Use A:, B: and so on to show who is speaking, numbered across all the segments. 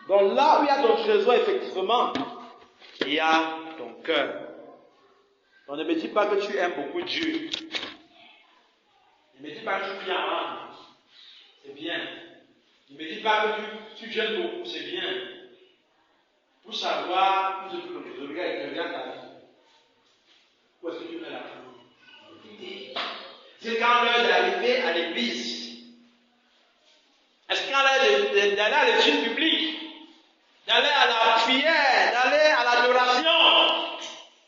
A: Donc là où il y a ton trésor, effectivement, il y a ton cœur. Donc ne me dis pas que tu aimes beaucoup Dieu. Ne me dis pas que tu pries en langue. C'est bien. Ne me dis pas que tu jeûnes beaucoup. C'est bien. Pour savoir où se trouve le trésor, regarde ta vie. Où est-ce que tu mets la vie? C'est quand l'heure d'arriver à l'église. Est-ce quand l'heure d'aller à l'étude publique, d'aller à la prière, d'aller à l'adoration,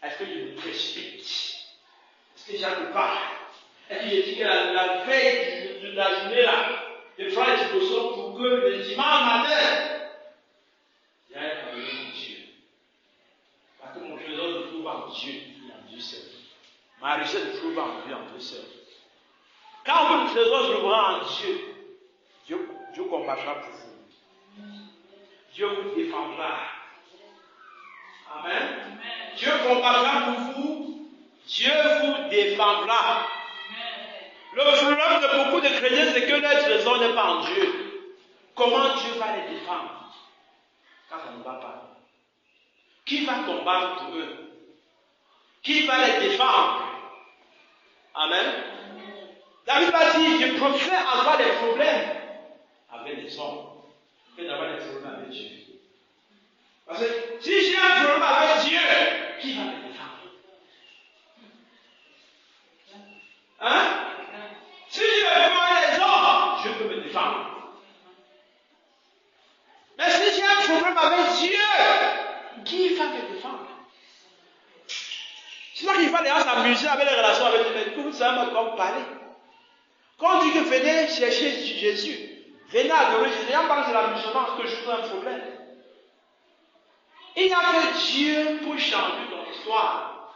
A: est-ce que je me précipite? Est-ce que j'arrive pas? Est-ce que je dis que la veille de la journée là, je ferai une disposition pour que le dimanche matin, j'aille parler mon Dieu. Parce que mon trésor se trouve en Dieu et en Dieu seul. Ma richesse se trouve en Dieu et en Dieu seul. Quand votre trésor se trouvera en Dieu, Dieu combattra pour vous. Dieu vous défendra. Amen. Dieu combattra pour vous. Dieu vous défendra. Le problème de beaucoup de chrétiens, c'est que leur trésor n'est pas en Dieu. Comment Dieu va les défendre quand ça ne va pas? Qui va combattre pour eux? Qui va les défendre? Amen. David va dire, je préfère avoir des problèmes avec les hommes que d'avoir des problèmes avec Dieu. Parce que si j'ai un problème avec Dieu, qui va me défendre? Hein? Si j'ai un problème avec les hommes, je peux me défendre. Mais si j'ai un problème avec Dieu, qui va me défendre? C'est là qu'il va les gens s'amuser avec les relations avec Dieu. Mais tout ça m'a comme parler. Quand on dit que venez chercher Jésus, venez adorer Jésus, on parle de la musulmane, que je trouve un problème. Il n'y a que Dieu pour changer ton histoire.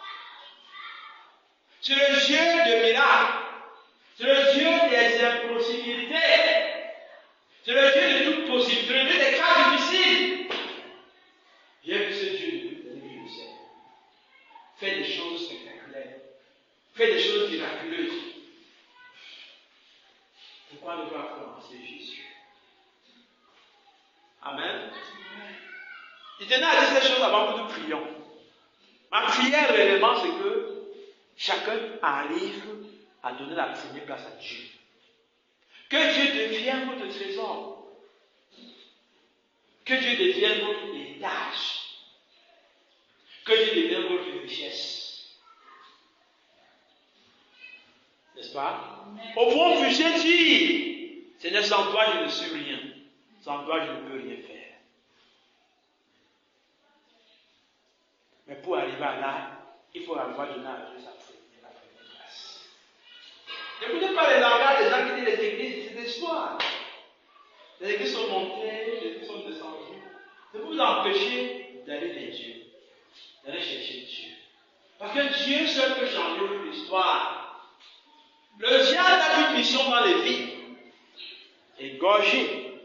A: C'est le Dieu de miracles. C'est le Dieu des impossibilités. C'est le Dieu de toutes possibilités. C'est le Dieu des cas difficiles. J'ai vu ce Dieu depuis que je sais. Fais des choses spectaculaires. Fais des choses miraculeuses. Pourquoi ne pas commencer Jésus? Amen. Il tenait à dire ces choses avant que nous prions. Ma prière réellement, c'est que chacun arrive à donner la première place à Dieu. Que Dieu devienne votre trésor. Que Dieu devienne votre héritage. Que Dieu devienne votre richesse. N'est-ce pas? Au point où j'ai dit, Seigneur, sans toi je ne suis rien. Sans toi je ne peux rien faire. Mais pour arriver à là, il faut avoir donné à Dieu sa première place. N'écoutez pas les langages des gens qui disent les églises, c'est des histoires. Les églises sont montées, les églises sont descendues. C'est pour vous empêcher d'aller vers Dieu, d'aller chercher Dieu. Parce que Dieu seul peut changer votre histoire. Le diable a une mission dans les vies. Égorger,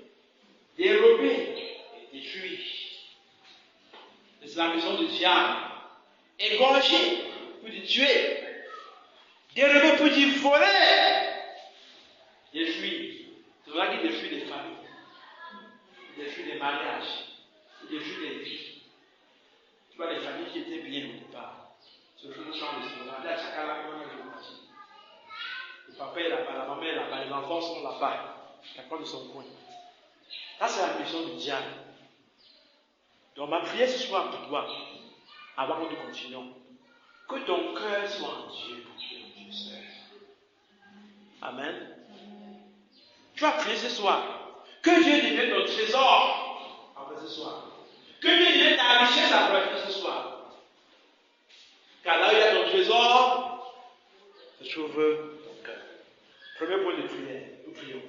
A: dérober et détruire. C'est la mission du diable. Égorger pour dire tuer. Dérober pour dire voler. Détruire. C'est vrai qu'il détruit les familles. Il détruit les mariages. Il détruit les vies. Tu vois les familles qui étaient bien au départ. Ce que nous sommes ici. Là, chacun a le papa est là-bas, la maman est là-bas, les enfants sont là-bas. Chacun de son coin. Ça, c'est la mission du diable. Donc, ma prière ce soir pour toi, avant que nous continuions, que ton cœur soit en Dieu pour Dieu, Dieu seul. Amen. Tu vas prier ce soir. Que Dieu devienne ton trésor après ce soir. Que Dieu devienne ta richesse après ce soir. Car là où il y a ton trésor, se trouve ton cœur. Premier point de prière, nous prions.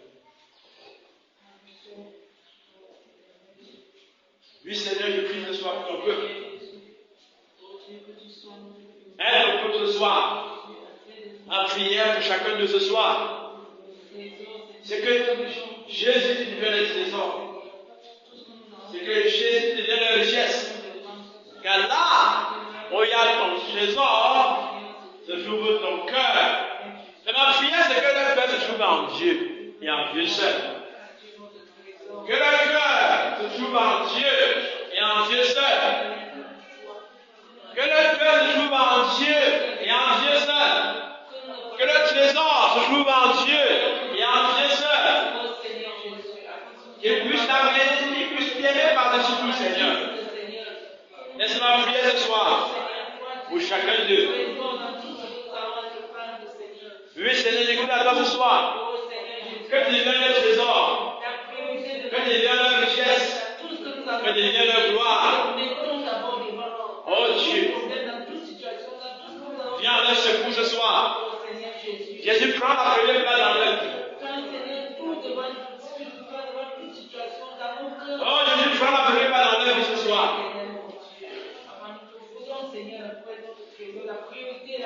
A: Oui, Seigneur, je prie ce soir pour ton peuple. Aide ton peuple ce soir. Ma prière pour chacun de ce soir, c'est que Jésus devienne le trésor. C'est que Jésus devienne la richesse. Car là où il y a ton trésor, se trouve ton cœur. Et ma prière, c'est que le cœur se trouve en Dieu et en Dieu seul. Que le cœur se trouve en Dieu et puisse t'amener, il puisse t'aimer par-dessus tout, Seigneur. Laisse-moi prier ce soir pour chacun d'eux. Oui, Seigneur, j'écoute à toi ce soir. Que tu deviennes leur trésor, que tu deviennes leur richesse, que tu deviennes leur gloire. Oh Dieu, viens à leur secours ce soir. Jésus, prends la première place dans leur vie. Oh Jésus, prends la première place dans leur vie ce soir.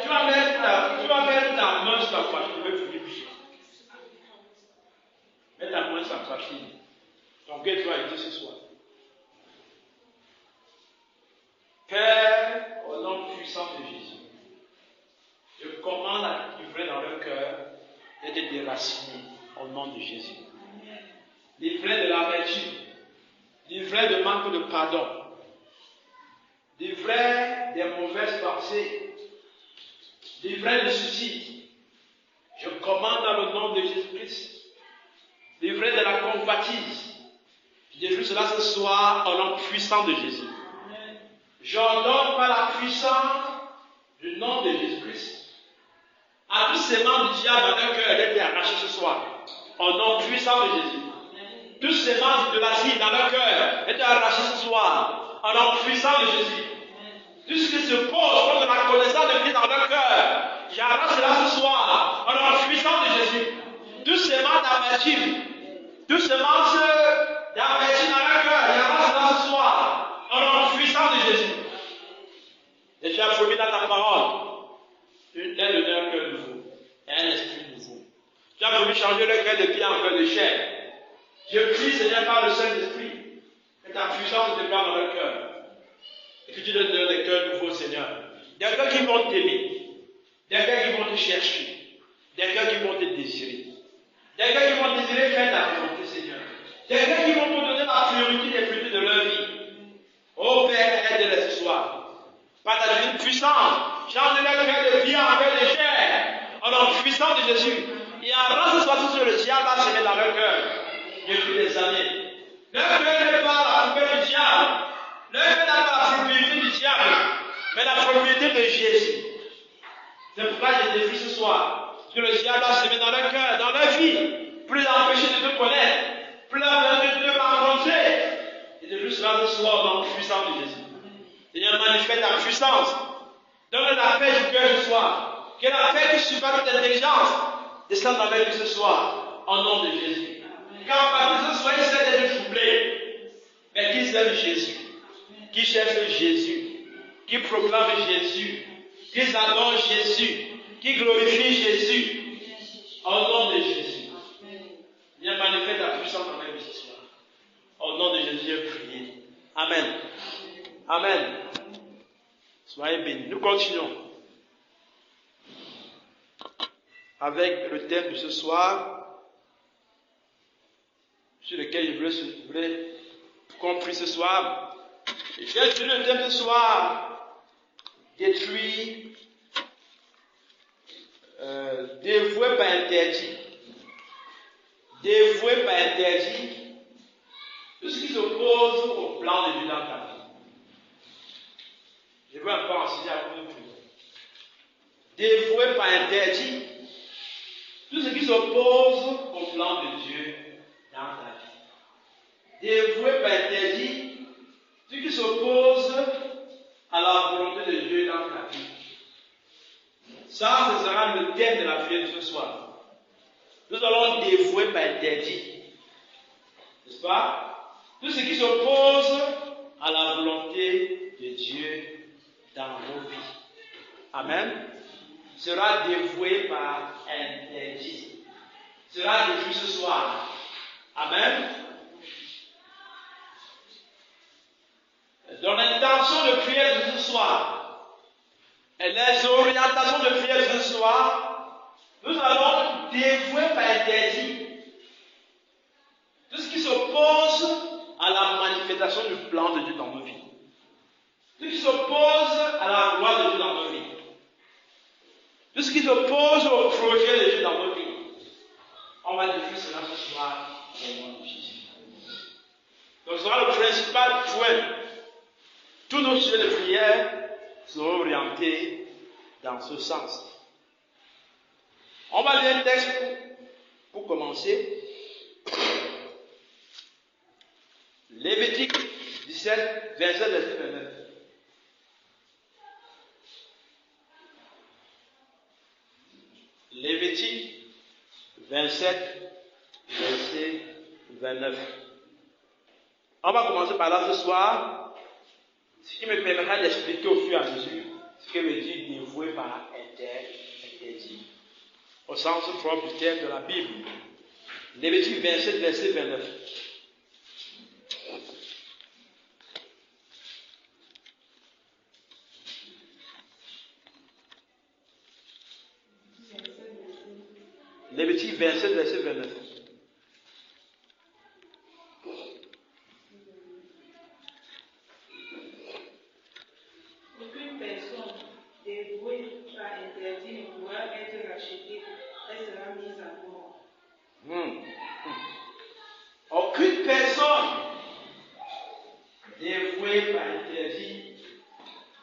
A: Tu vas mettre ta main sur ta poitrine, tu veux prier. Mets ta main sur ta poitrine. Ton cœur doit être ce soir. Père, au nom puissant de Jésus, je commande à livrer dans leur cœur d'être déracinés au nom de Jésus. Livrés de l'amertume, livrés de manque de pardon, livrés des mauvaises pensées, livrés de soucis. Je commande dans le nom de Jésus-Christ, livrés de la convoitise. Je dis cela ce soir au nom puissant de Jésus. J'ordonne par la puissance du nom de Jésus-Christ à tous ces membres du diable dans leur cœur d'être arrachés ce soir. Au nom puissant de Jésus. Tous ces membres de la cible dans leur cœur d'être arrachés ce soir. Au nom puissant de Jésus. Tout ce qui se pose contre la connaissance de Christ dans leur cœur, j'arrache cela ce soir. Au nom puissant de Jésus. Tous ces membres d'amertume, tous ces membres d'amertume dans leur cœur, j'arrache cela ce soir. Au nom puissant de Jésus. Et tu as promis dans ta parole un cœur nouveau et un esprit nouveau. Tu as promis changer le cœur de pierre en cœur de chair. Je prie, Seigneur, par le Saint-Esprit, que ta puissance te déploie dans leur cœur. Et que tu leur donnes des cœurs nouveaux, Seigneur. Des cœurs qui vont t'aimer. Des cœurs qui vont te chercher. Des cœurs qui vont te désirer. Des cœurs qui vont désirer faire ta volonté, Seigneur. Des cœurs qui vont te donner la priorité des priorités de leur vie. Ô Père, aide-les ce soir. Par ta divine puissance, change leur cœur de pierre en cœur de chair. Au nom puissant de Jésus. Et arrache ce soir tout ce que le diable a semé dans leur cœur. Depuis des années. Leur cœur n'est pas la poubelle du diable. Leur cœur n'a pas la propriété du diable. Mais la propriété de Jésus. C'est pourquoi je défie ce soir. Que le diable a semé dans leur cœur, dans leur vie. Pour les empêcher de te connaître. Pour les empêcher de te rencontrer. Et de juste là ce soir au nom puissant de Jésus. Seigneur, manifeste ta puissance. Donne la paix du cœur ce soir. Que la paix qui surpasse toute intelligence descende dans leur vie ce soir. Au nom de Jésus. Quand par ce soir, ils essaient d'être troublés. Mais qu'ils aiment Jésus. Qui cherchent Jésus. Qui proclament Jésus. Qui adorent Jésus. Qui glorifient Jésus. Au nom de Jésus. Viens manifester ta puissance dans leur vie ce soir. Au nom de Jésus, j'ai prié. Amen. Amen. Soyez bénis. Nous continuons avec le thème de ce soir, sur lequel je voulais compris ce soir. J'ai étudié le thème de ce soir, détruit, dévoué par interdit. Dévoué par interdit. Tout ce qui s'oppose au plan de Dieu dans ta vie. Je veux encore enseigner à vous. Dévoué par interdit. Tout ce qui s'oppose au plan de Dieu dans ta vie. Dévoué par interdit. Tout ce qui s'oppose à la volonté de Dieu dans ta vie. Ça, ce sera le thème de la prière de ce soir. Nous allons dévouer par interdit. N'est-ce pas? Tout ce qui s'oppose à la volonté de Dieu dans vos vies. Amen. Sera dévoué par interdit. Sera détruit ce soir. Amen. Dans l'intention de prière de ce soir et les orientations de prière de ce soir, nous allons dévouer par interdit tout ce qui s'oppose à la manifestation du plan de Dieu dans nos vies. Tout ce qui s'oppose à la gloire de Dieu dans nos vies. Tout ce qui s'oppose au projet de Dieu dans nos vies. On va détruire cela ce soir au nom de Jésus. principal point. Tous nos sujets de prière seront orientés dans ce sens. On va lire un texte pour commencer. Lévitique 17, verset 29. Lévitique 27, verset 29. On va commencer par là ce soir, ce qui me permettra d'expliquer au fur et à mesure ce que veut dire dévoué par interdit, au sens propre du terme de la Bible. Lévitique 27, verset 29. Lévitique 27, verset 29.
B: Aucune personne dévouée par interdit ne pourra être rachetée, elle sera mise à mort.
A: Aucune personne dévouée par interdit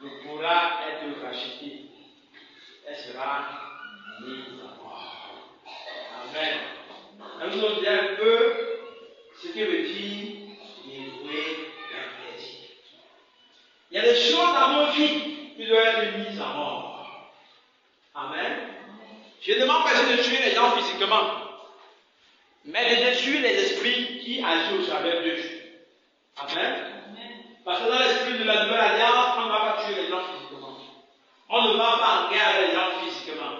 A: ne pourra être rachetée, elle sera mise à mort. Amen. Nous allons dire un peu ce que veut dire dévoué par interdit. Il y a des choses dans nos vies qui doivent être mises à mort. Amen. Je ne demande pas de tuer les gens physiquement, mais de détruire les esprits qui agissent au travers d'eux. Amen. Parce que dans l'esprit de la nouvelle alliance, on ne va pas tuer les gens physiquement. On ne va pas en guerre avec les gens physiquement.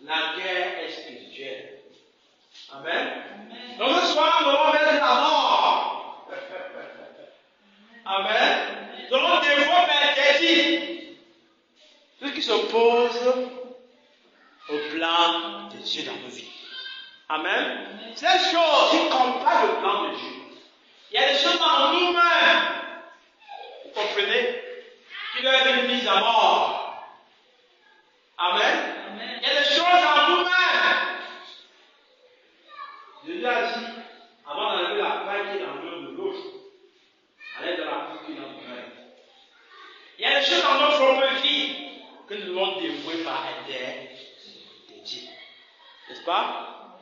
A: La guerre est spirituelle. Amen. Donc ce soir, nous allons mettre la mort. Amen. Donc des fois, interdit. Tout ce qui s'oppose au plan de Dieu dans nos vies. Amen. Ces choses qui combattent le plan de Dieu. Il y a des choses dans nous-mêmes, vous comprenez, qui doivent être mises à mort. Amen. Il y a des choses dans nous-mêmes. Jésus a dit, avant d'enlever la paille qui est dans l'œil de l'autre, allez dans la paille qui est dans l'œil. Il y a des choses dans notre propre vie que nous devons dévouer par interdit. N'est-ce pas?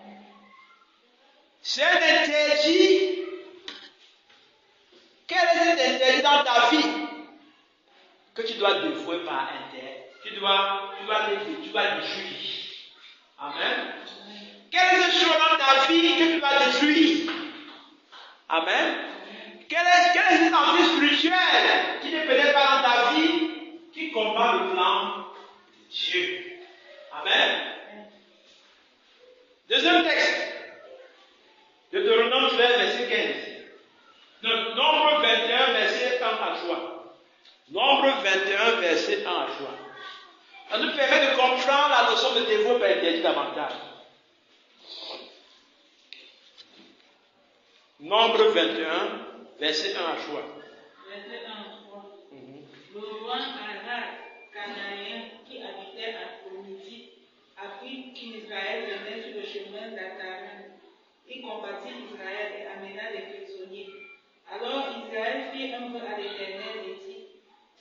A: C'est un interdit. Quel est cet interdit dans ta vie que tu dois dévouer par interdit? Tu dois détruire. Amen. Quelle est cette chose dans ta vie que tu dois détruire? Amen. Quelle est cette envie spirituelle qui n'est peut-être pas dans ta vie, qui combat le plan de Dieu? Amen. Deuxième texte. Deutéronome 13, verset 15. Nombre 21, verset 1 à 3. Nombre 21, verset 1 à 3. Ça nous permet de comprendre la notion de dévouement par interdit davantage. Nombre 21, verset 1 à 3.
B: Verset 1 à 3. Le roi Arad, cananéen, qui habitait au midi, apprit qu'Israël venait sur le chemin d'Ataran. Il combattit Israël et amena des prisonniers. Alors Israël fit un vœu à l'Éternel et dit,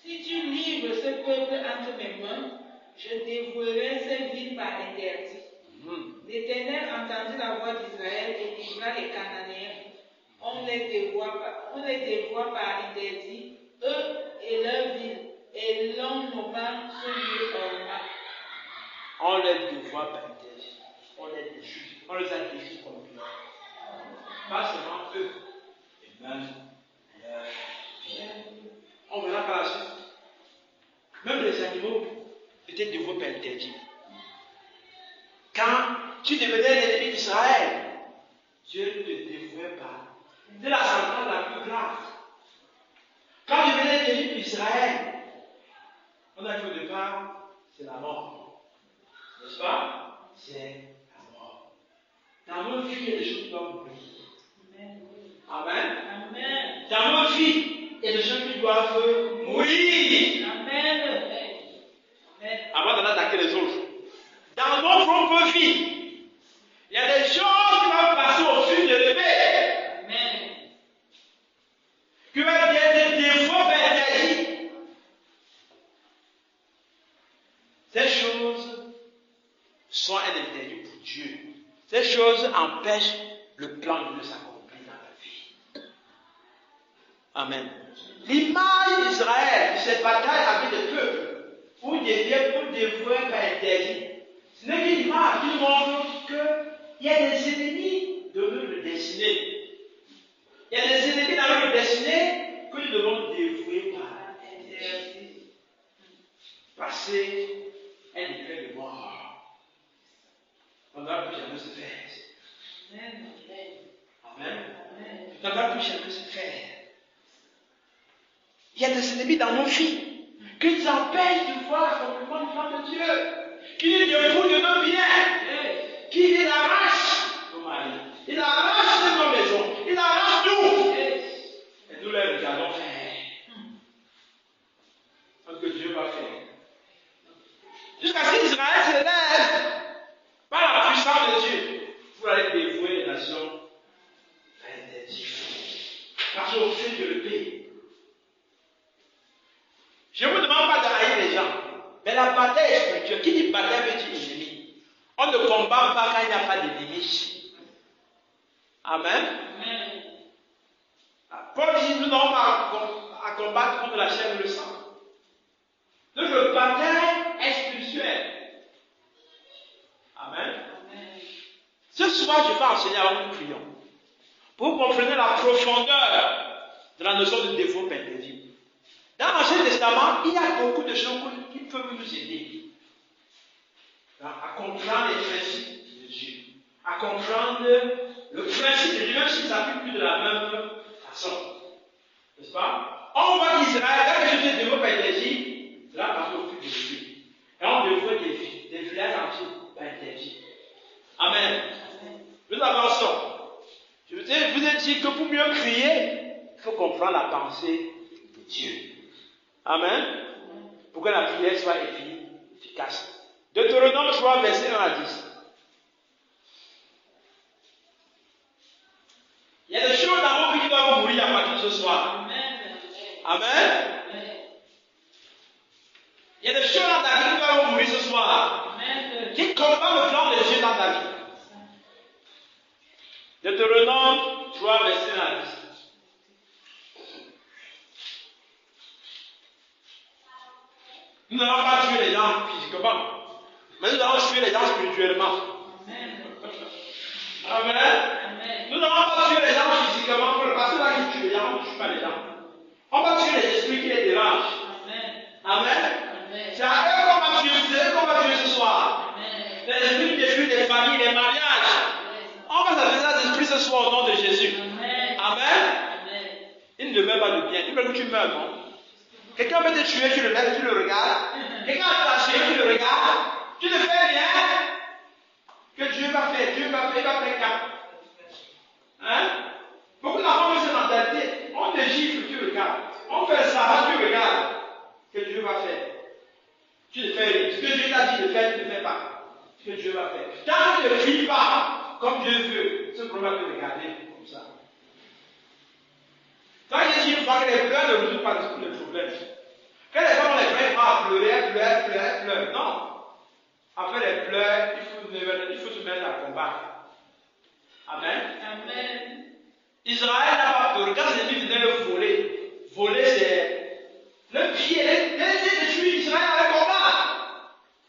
B: si tu livres ce peuple entre mes mains, je dévouerai cette ville par interdit. L'Éternel entendit la voix d'Israël et livra les Cananéens. On les dévoie par interdit, eux et leur ville, et l'on nomma ce lieu Horma.
A: On les dévoie par interdit. On les détruit. On les a détruits complètement. Pas seulement eux, et même leur vie. On verra par la suite. Même les animaux étaient dévoués par interdit. Quand tu devenais l'ennemi d'Israël, Dieu te dévouait par. C'est la sentence la plus grave. Quand tu devenais l'ennemi d'Israël, on a dit au départ, c'est la mort. N'est-ce pas? C'est la mort. Dans nos vies, il y a des choses qui doivent mourir. Amen. Amen. Dans nos vies, il y a des choses qui doivent mourir. Amen. Avant d'en attaquer les autres. Dans notre propre vie, il y a des choses qui vont passer au fil de l'épée. choses empêchent le plan de Dieu de s'accomplir dans la vie. Amen. L'image d'Israël, de cette bataille avec le peuple, pour dévouer par interdit, ce n'est qu'une image qui montre qu'il y a des ennemis de notre destinée. Il y a des ennemis dans notre destinée que nous devons dévouer par interdit. Passer un décret de mort. On ne va plus jamais se faire. Amen. On ne va plus jamais se faire. Il y a des ennemis dans nos vies qui nous empêchent de voir l'accomplissement du plan de Dieu, qui nous défouent de nos biens, qui les arrachent nos maris, il arrache nos maisons, il arrache tout. Et nous les regardons faire. Ce que Dieu va faire. Jusqu'à ce qu'Israël se lève par la puissance de Dieu pour aller dévouer les nations à l'interdit. Parce qu'au fil de l'épée, je ne vous demande pas de haïr les gens, mais la bataille est spirituelle. Qui dit bataille veut dire ennemi. On ne combat pas quand il n'y a pas d'ennemi. Amen. Paul dit nous n'avons pas à combattre contre la chair et le sang. Donc le bataille est spirituel. Amen. Ce soir, je vais enseigner avant que nous prions. Pour que vous compreniez la profondeur de la notion de dévouement interdit. Dans l'Ancien Testament, il y a beaucoup de choses qui peuvent nous aider à comprendre les principes de Dieu, à comprendre le principe de Dieu, même s'il ne s'applique plus de la même façon. N'est-ce pas? On voit qu'Israël, quand les choses développent par interdit, cela passe au fil de Dieu. Et on développe des villages entiers par interdit. Amen. Nous avançons. Je vous ai dit que pour mieux prier, il faut comprendre la pensée de Dieu. Amen. Pour que la prière soit efficace. Deutéronome 3, verset 1 à 10. Il y a des choses dans vos vies qui doivent mourir à partir de ce soir. Amen. Il y a des choses dans ta vie qui doivent mourir ce soir. Qui combattent le plan de Dieu dans ta vie. Deutéronome 3, verset 1 à 10. Nous n'allons pas tuer les gens physiquement, mais nous allons tuer les gens spirituellement. Amen. Nous n'allons pas tuer les gens physiquement, parce que là qui tue les gens, on ne tue pas les gens. On va tuer les esprits qui les dérangent. Amen. C'est à eux qu'on va tuer, c'est eux qu'on va tuer ce soir. Les esprits qui détruisent les familles, les mariages. On va s'adresser à l'esprit ce soir au nom de Jésus. Amen. Il ne meurt pas de bien. Il veut que tu meurs, non? Quelqu'un veut te tuer, tu le lèves, tu le regardes. Quelqu'un a attaché, tu le regardes. Tu ne fais rien. Que Dieu va faire. Dieu va faire, il va faire cap. Hein? Beaucoup d'enfants ont cette mentalité. On te gifle, tu regardes. On fait ça, tu regardes. Que Dieu va faire. Tu ne fais rien. Ce que Dieu t'a dit de faire, tu ne fais pas. Ce que Dieu va faire. Tant que tu ne cries pas comme Dieu veut, ce problème va te regarder comme ça. Quand il dit une fois que les pleurs ne résout pas le problème. Quand les femmes ont les pleurs, à pleurer, elles pleurent. Non. Après les pleurs, il faut se mettre à combattre. Amen. Israël n'a pas peur. Quand les ennemis venaient le voler, c'est le pied, les détruire Israël avec combat.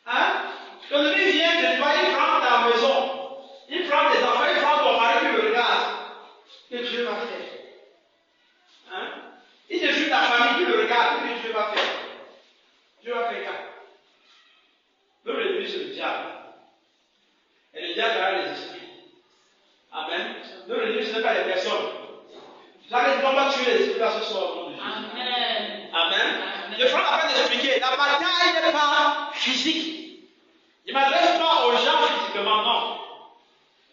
A: Hein? Quand l'ennemi vient de toi, il prend ta maison, il prend tes enfants, il prend ton mari, tu le regardes. Que Dieu va faire? Hein? Il détruit ta famille, tu le regardes, que Dieu va faire? Dieu va faire quoi? L'homme l'ennemi, c'est le diable. Et le diable a les esprits. Amen. L'homme l'ennemi, ce n'est pas les personnes. Jamais nous ne va tuer les esprits à ce soir au nom de Jésus. Amen. Je prends la peine d'expliquer. La bataille n'est pas physique. Il ne m'adresse pas aux gens physiquement, non.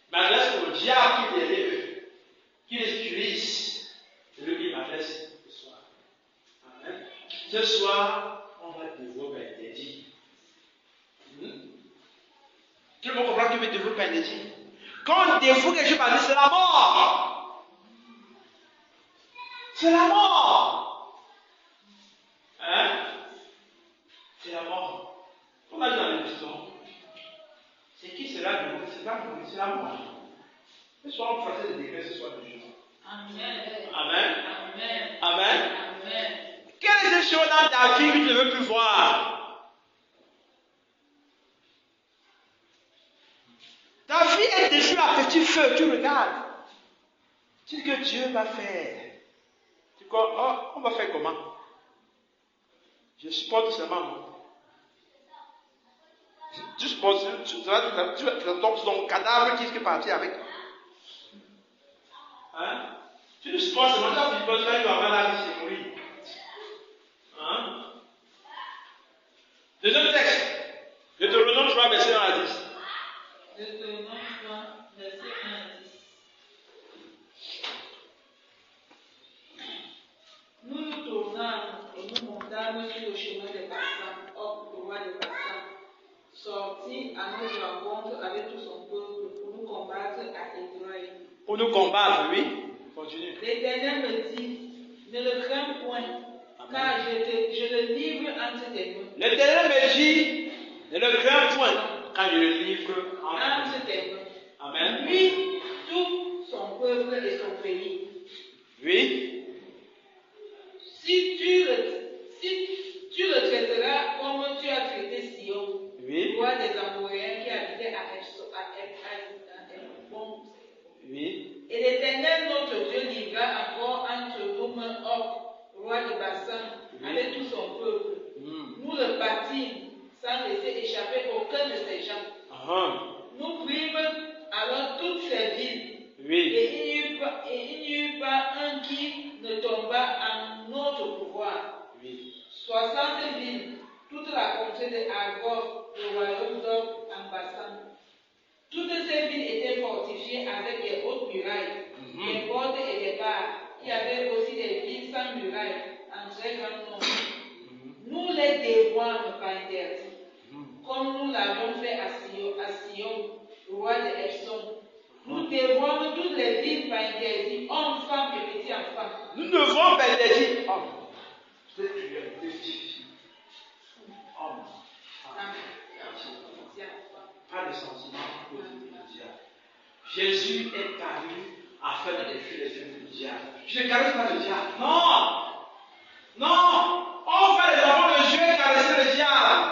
A: Il m'adresse au diable qui est derrière eux, qui les utilise. C'est lui qui m'adresse ce soir. Amen. Ce soir, on va développer un interdit. Tout le monde comprend que je vais développer un interdit. Quand on dévoue quelque chose, c'est la mort. C'est la mort. Hein? C'est la mort. On a dit dans les prisons. C'est qui sera de nous? C'est pas nous, c'est la mort. choses dans ta vie que tu ne veux plus voir. Ta vie est déchue à petit feu, tu regardes. Tu dis que Dieu va faire. Tu dis, oh, on va faire comment? Je supporte seulement, non? Tu supportes, tu tombes sur ton cadavre qui est parti avec toi. Hein? Tu ne supportes seulement, tu as besoin de avoir la vie, c'est mourir. Hein? Deuxième texte. Deutéronome 3, verset 1 à 10.
B: Deutéronome 3, verset 1 à 10. Nous nous tournâmes et nous montâmes sur le chemin des Bassans, hors du roi des Bassans, sorti à notre rencontre avec tout son peuple pour nous combattre à Édrei.
A: Pour nous combattre, oui. Continue.
B: L'Éternel me dit, ne le crains point, car je le livre entre tes mains.
A: L'Éternel me dit, ne le crains point, car je le livre
B: entre tes mains.
A: Amen.
B: Lui, tout son peuple et son pays.
A: Oui.
B: Si tu le traiteras comme tu as traité Sion,
A: oui.
B: Roi des Amoréens qui habitait à Epsom.
A: Oui.
B: Et l'Éternel notre Dieu livra encore entre nos mains Og, roi de Bassan, avec tout son peuple. Nous le battîmes sans laisser échapper aucun de ses gens. Nous prîmes alors toutes ces villes.
A: Oui.
B: Et il n'y eut pas un qui ne tomba en notre pouvoir.
A: Oui.
B: 60 villes, toute la contrée de Argob, le royaume d'Og en Bassan. Toutes ces villes étaient fortifiées avec des hautes murailles, des portes et des barres. Il y avait aussi des villes sans murailles, en très grand nombre. Nous les dévoilons par interdit, comme nous l'avions fait à Sion, roi de Epsom. Nous dévoilons toutes les villes par interdit, hommes, femmes et petits enfants.
A: Nous devons par interdit, hommes. C'est difficile. Hommes. Pas de sentiments positifs du diable. Jésus est venu afin de détruire les yeux du diable. Je ne caresse pas le diable. Non! Non! On fait les enfants de Dieu caresser le diable.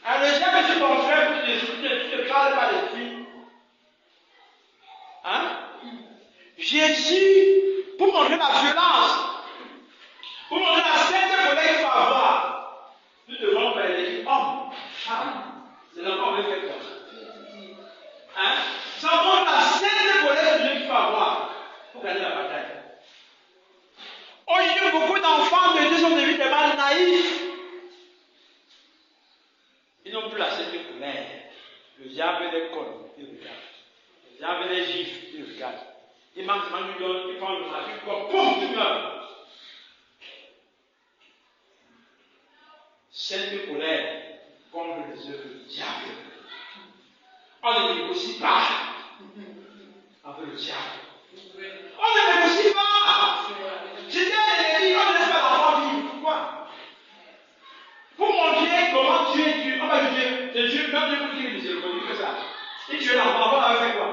A: Alors le diable, tu ton frère, tu ne parles pas de lui. Hein? Jésus, pour montrer la violence, pour montrer la sainte colère qu'il faut avoir, nous devons faire des hommes, femmes. C'est l'enfant veut faire quoi? Hein? Ça montre la sainte colère de Dieu qu'il faut avoir pour gagner la bataille. Aujourd'hui, beaucoup d'enfants de Dieu sont devenus des mal naïfs. Ils n'ont plus la sainte colère. Le diable les colle, ils regardent. Le diable les gifle, ils regardent. Il manque du don, il prend le trafic, boum, tu meurs. Sainte colère contre les œuvres du diable. On ne négocie pas avec le diable. On ne négocie pas. Je dis à l'ennemi, on ne laisse pas l'enfant vivre. Pourquoi? Pour montrer comment Dieu est Dieu. On va dire, c'est Dieu, même Dieu vous dit que c'est le bon, que ça. Si tu es l'enfant, on va faire quoi?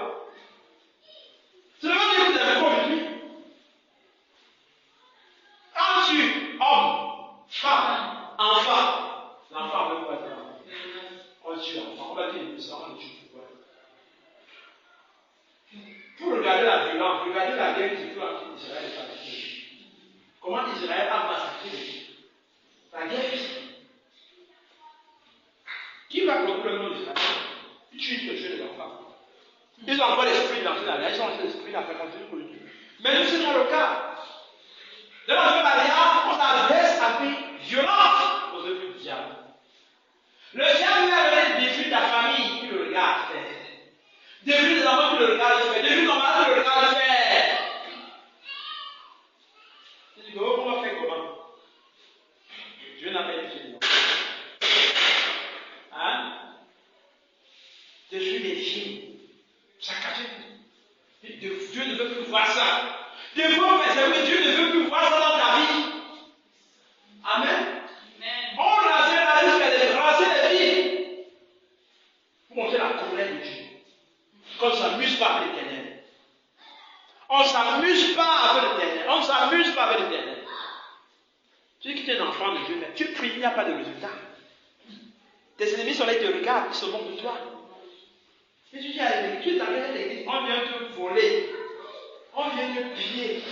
A: C'est le même Dieu que vous avez pas aujourd'hui. Quand tu, homme, femme, enfant, l'enfant veut quoi faire? On tue l'enfant, on va dire ça, on le tue. Pour regarder la violence, regardez la guerre du tout entre Israël et Palestine. Comment Israël a massacré les gens. La guerre physique. Qui va contrôler le nom d'Israël? Ils tuent les enfants. Ils ont encore l'esprit dans la guerre, ils ont l'esprit dans la continuer pour le tuer. Mais nous, c'est dans le cas. Dans la nouvelle alliance, on s'adresse avec violence aux œuvres du diable. Le diable a détruit ta famille qui le regarde faire. Détruit les enfants qui le regardent faire. Détruit ton mari qui le regarde faire. Tu dis, on va faire comment? Dieu n'a pas été non. Hein? Détruit les filles. Ça cache. Dieu ne veut plus voir ça. Dieu ne veut plus voir ça dans ta vie. Amen. On raser les vies pour montrer la colère de Dieu. Qu'on ne s'amuse pas avec l'Éternel. On ne s'amuse pas avec l'Éternel. On ne s'amuse pas avec l'Éternel. Tu dis que tu es un enfant de Dieu, mais tu pries, il n'y a pas de résultat. Tes ennemis sont là, ils te regardent, ils se moquent de toi. Et tu dis à l'église, tu es dans l'église, on vient te voler, on vient te piller,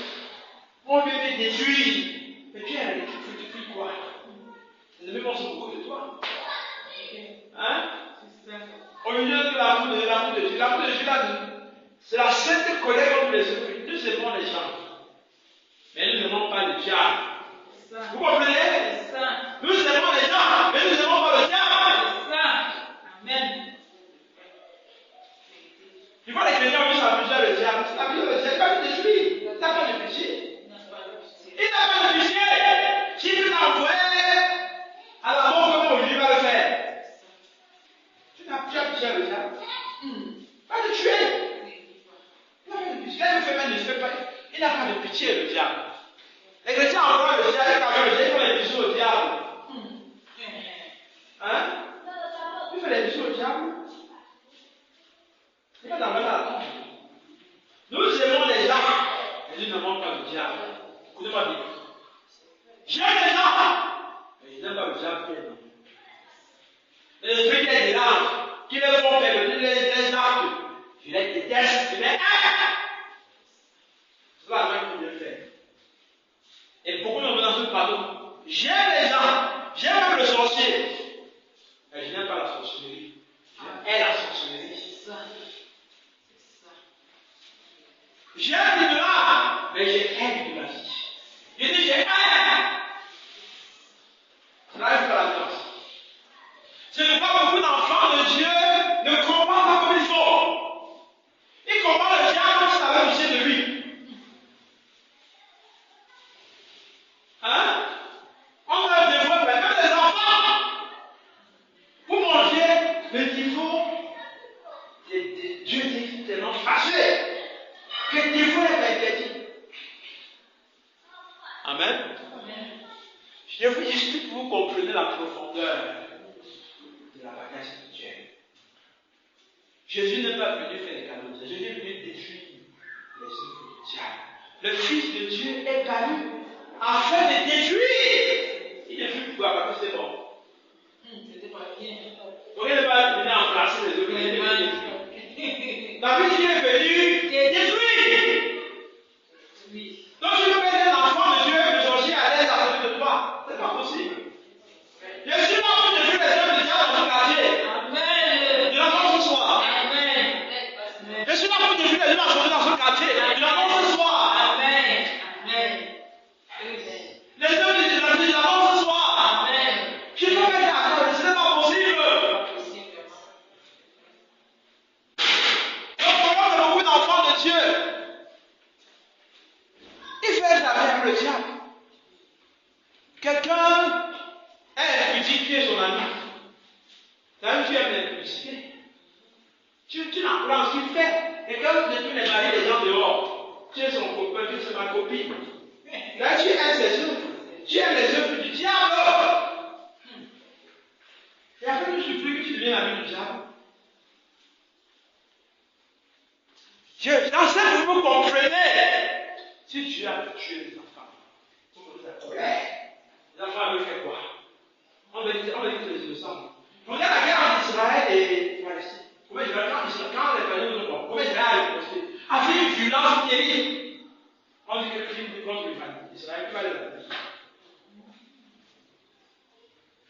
A: on vient te détruire. Mais tu es à l'église, tu pries quoi? Les ennemis vont se moquer de toi. Hein? Au milieu de l'amour de Dieu, l'amour de Dieu, c'est la sainte colère contre les autres. Nous aimons les gens, mais nous n'aimons pas le diable. Vous comprenez? Nous aimons les gens, mais nous n'aimons pas le diable. Amen. Tu vois les chrétiens qui s'amusent à le diable. Tu t'amuses le diable, il va te détruire. Il n'a pas de pitié. Il n'a pas de pitié. Si tu l'envoies à la mort comme lui va le faire. Tu n'as plus pitié à le diable. Va le tuer. Il n'a pas de pitié. Il n'a pas de pitié le diable. Les chrétiens envoient le diable quand le diable fait les bisous au diable. Hein? Il fait les bisous au diable. C'est pas dans le temps. Nous aimons les gens, mais nous n'aimons pas le diable. Écoutez-moi bien. J'aime les gens, mais je n'aime pas le diable. Les esprits qui les dérangent, qui les font faire les actes, je les déteste, je les haïs. C'est la même qu'on vient faire. Et beaucoup d'entre nous dans pardon. J'aime les gens, j'aime même le sorcier, mais je n'aime pas la sorcellerie. J'aime la sorcellerie. J'aime l'idolâtre, mais j'ai haine l'idolâtrie. Je dis j'ai haine. Ça n'arrive pas à la place. Ce n'est pas beaucoup d'enfants de Dieu ne comprennent pas comme il faut. Ils comprennent le diable comme si ça avait touché de lui. Hein? On a des fois, même les enfants, pour manger le niveau de Dieu est tellement fâché. Que Dieu est interdit. Amen. Je vous explique que vous comprenez la profondeur de la bagage spirituelle. Jésus n'est pas venu faire des cadeaux. Jésus est venu détruire les œuvres du diable. Le Fils de Dieu est venu afin de détruire. Il détruit pourquoi? Parce que c'est bon. C'était pas bien. Donc il n'est pas venu remplacer les œuvres. Il est venu détruire. La vie est venue détruire. Donc tu peux être un enfant de Dieu et le sorcier à l'aise à côté de toi. C'est pas possible. Je suis là pour détruire les œuvres du diable dans mon quartier. Amen. Je l'annonce ce soir. Amen. Je suis là pour détruire les œuvres dans ce quartier. Je l'annonce ce soir. Amen. Amen. Les œuvres du diable, je l'annonce ce soir. Amen. Je peux mettre à côté, ce n'est pas possible. Donc pendant que beaucoup d'enfants de Dieu, il fait de la paix avec le diable. Quelqu'un est impudique son ami. C'est-à-dire que tu aimes l'impudicité. Tu n'apprends ce qu'il fait. Et quand tu les maries les gens dehors, tu es son copain, tu es ma copine. Là, tu aimes ses œuvres. Tu aimes les œuvres du diable. Et après, tu supplie que tu deviens l'ami du diable. J'enseigne que vous comprenez. Si Dieu a tué les enfants, vous me dites la colère. Les enfants avaient fait quoi? On va dire que les innocents. Regarde la guerre entre Israël et Palestine. Comment Israël, quand les Palestiniens sont morts, comment Israël a répondu? A fait une violence terrible. On dit que le crime contre l'humanité. Israël, qui va le faire?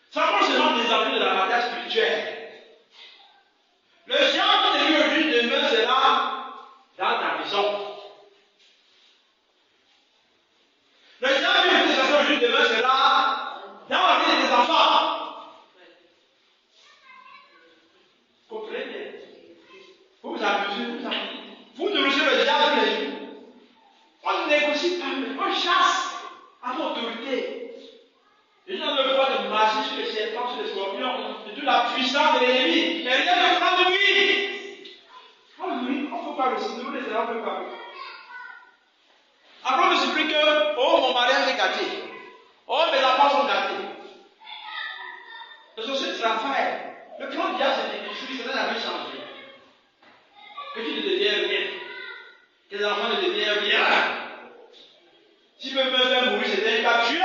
A: Ça prend seulement des amis de la bataille spirituelle. Le diable de lui aujourd'hui demain sera dans ta maison. Le diable de tes enfants aujourd'hui demain sera dans la vie de tes enfants. Comprenez? Vous vous amusez, vous nourrissez le diable tous les jours. On ne négocie pas, mais on chasse à votre autorité. Les gens ne veulent de marcher sur les serpents, sur les scorpions, de toute la puissance de l'ennemi. Mais rien ne prend de lui. On ne peut pas le signer, les erreurs ne peuvent pas. Après, on me supplie que, oh, mon mariage est gâté. Oh, mes enfants sont gâtés. Le sorcier de Raphaël, le plan de diable, c'est de détruire, ça n'a jamais changé. Que tu ne deviens rien. Tes enfants ne deviennent rien. Si me faire mourir, c'était pas tuer.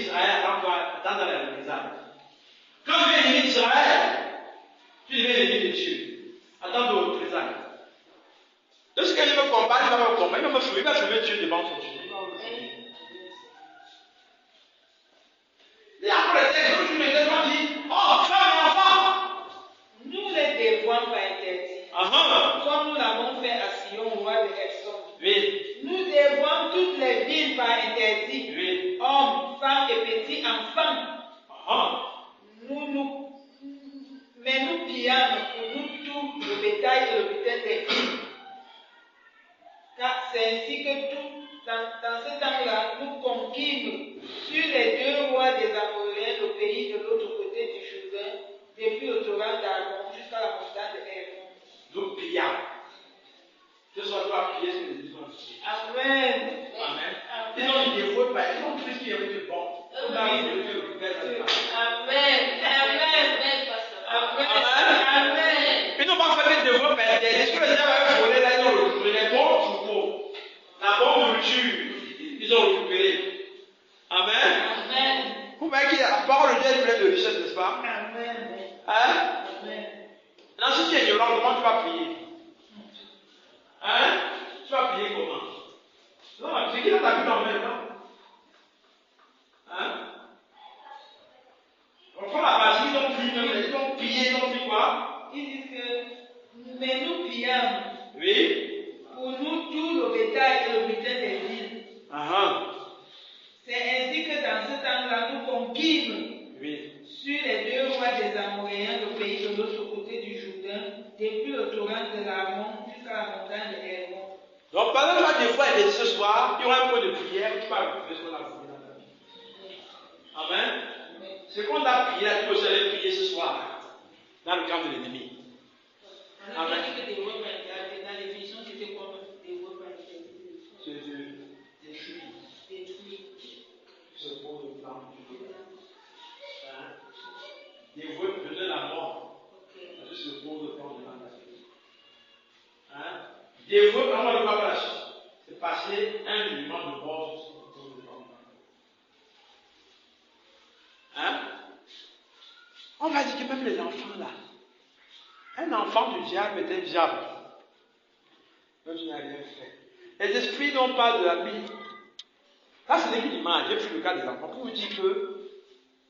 A: d'Israël attends dans la représailles. Quand tu es ennemi d'Israël, tu deviens ennemi de Dieu. Attends de représailles. Lorsqu'il me combat, il va me combattre, il va fumer Dieu devant son Dieu. Et après le texte, je me dit, oh, femme et enfant.
B: Nous les dévoilons pas interdits. Comme nous l'avons fait à Sion, roi de Hesson.
A: Oui.
B: Nous dévoilons toutes les villes par interdit.
A: Oui.
B: Hommes, femmes et petits enfants. Mais nous pillons pour nous tout le bétail et le butin des villes. Car c'est ainsi que dans ce temps-là, nous conquîmes sur les 2 rois des Amoréens le pays de l'autre côté du Jourdain, depuis le torrent d'Arnon jusqu'à la montagne de Hermon.
A: Nous pillons. Ce soit toi piller ce que les gens disent.
B: Amen.
A: Amen. Ils ont des fautes, ils ont tout ce qui est bon.
B: Amen.
A: Ils n'ont pas fait des dévots perdus. Est-ce que les gens avaient volé là, ils ont récupéré les bons troupeaux, la bonne nourriture, ils ont récupéré. Amen. Vous voyez que la parole de Dieu est pleine de richesse, n'est-ce pas?
B: Amen.
A: Hein? Maintenant, si tu es ignorant, comment tu vas prier? Hein? Tu vas prier comment? Non, c'est qui dans ta Bible en même temps? Hein? On prend la partie, ils ont pillé, ils ont pris quoi?
B: Ils disent que, mais nous pillons.
A: Oui.
B: Pour nous, tout le bétail et le butin des villes. C'est ainsi que dans ce temps-là, nous conquîmes sur les 2 rois des Amoréens le pays de l'autre côté du Jourdain, depuis le torrent de l'Arnon jusqu'à la montagne de Hermon.
A: Donc, pendant que tu vas des fois et ce soir, il y aura un peu de prière, tu vas faire ce qu'on a fait dans ta vie. Amen. Ce qu'on a prié, là, tu peux aller prier ce soir, dans le camp de l'ennemi.
B: Amen. Dans les visions, c'était comme des repas interdits.
A: C'est de détruire ce beau plan. Des voeux de la mort. C'est ce beau plan de la vie. Des voeux, comment on ne voit pas la chose? C'est passer un monument de mort sur ce beau plan de la vie. On va dire que même les enfants là, un enfant du diable est un diable. Donc tu n'as rien fait. Les esprits n'ont pas de l'ami. Là, c'est des l'image. J'ai pris le cas des enfants pour vous dire que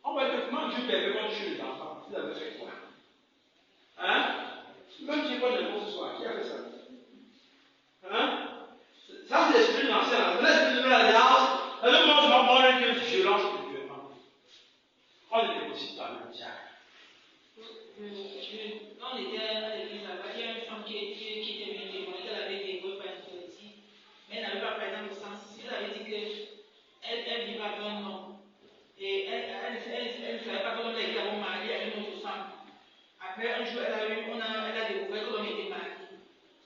A: on va dire comment Dieu permet qu'on tue les enfants. Vous avez fait quoi? Même Dieu qu'on aime ce soir. Qui a fait ça? Ça, c'est l'esprit de l'ancien. L'esprit de l'alliance. Le monde va mourir que violence spirituellement. On ne négocie pas le diable.
B: Quand on était à l'église là-bas, il y a une femme qui était venue témoigner qu'elle avait des repas interdits, mais elle n'avait pas parlé dans le sens. Elle avait dit qu'elle vivait avec un homme. Et elle ne savait pas que l'homme était marié à une autre femme. Après, un jour, elle a découvert que l'homme était marié.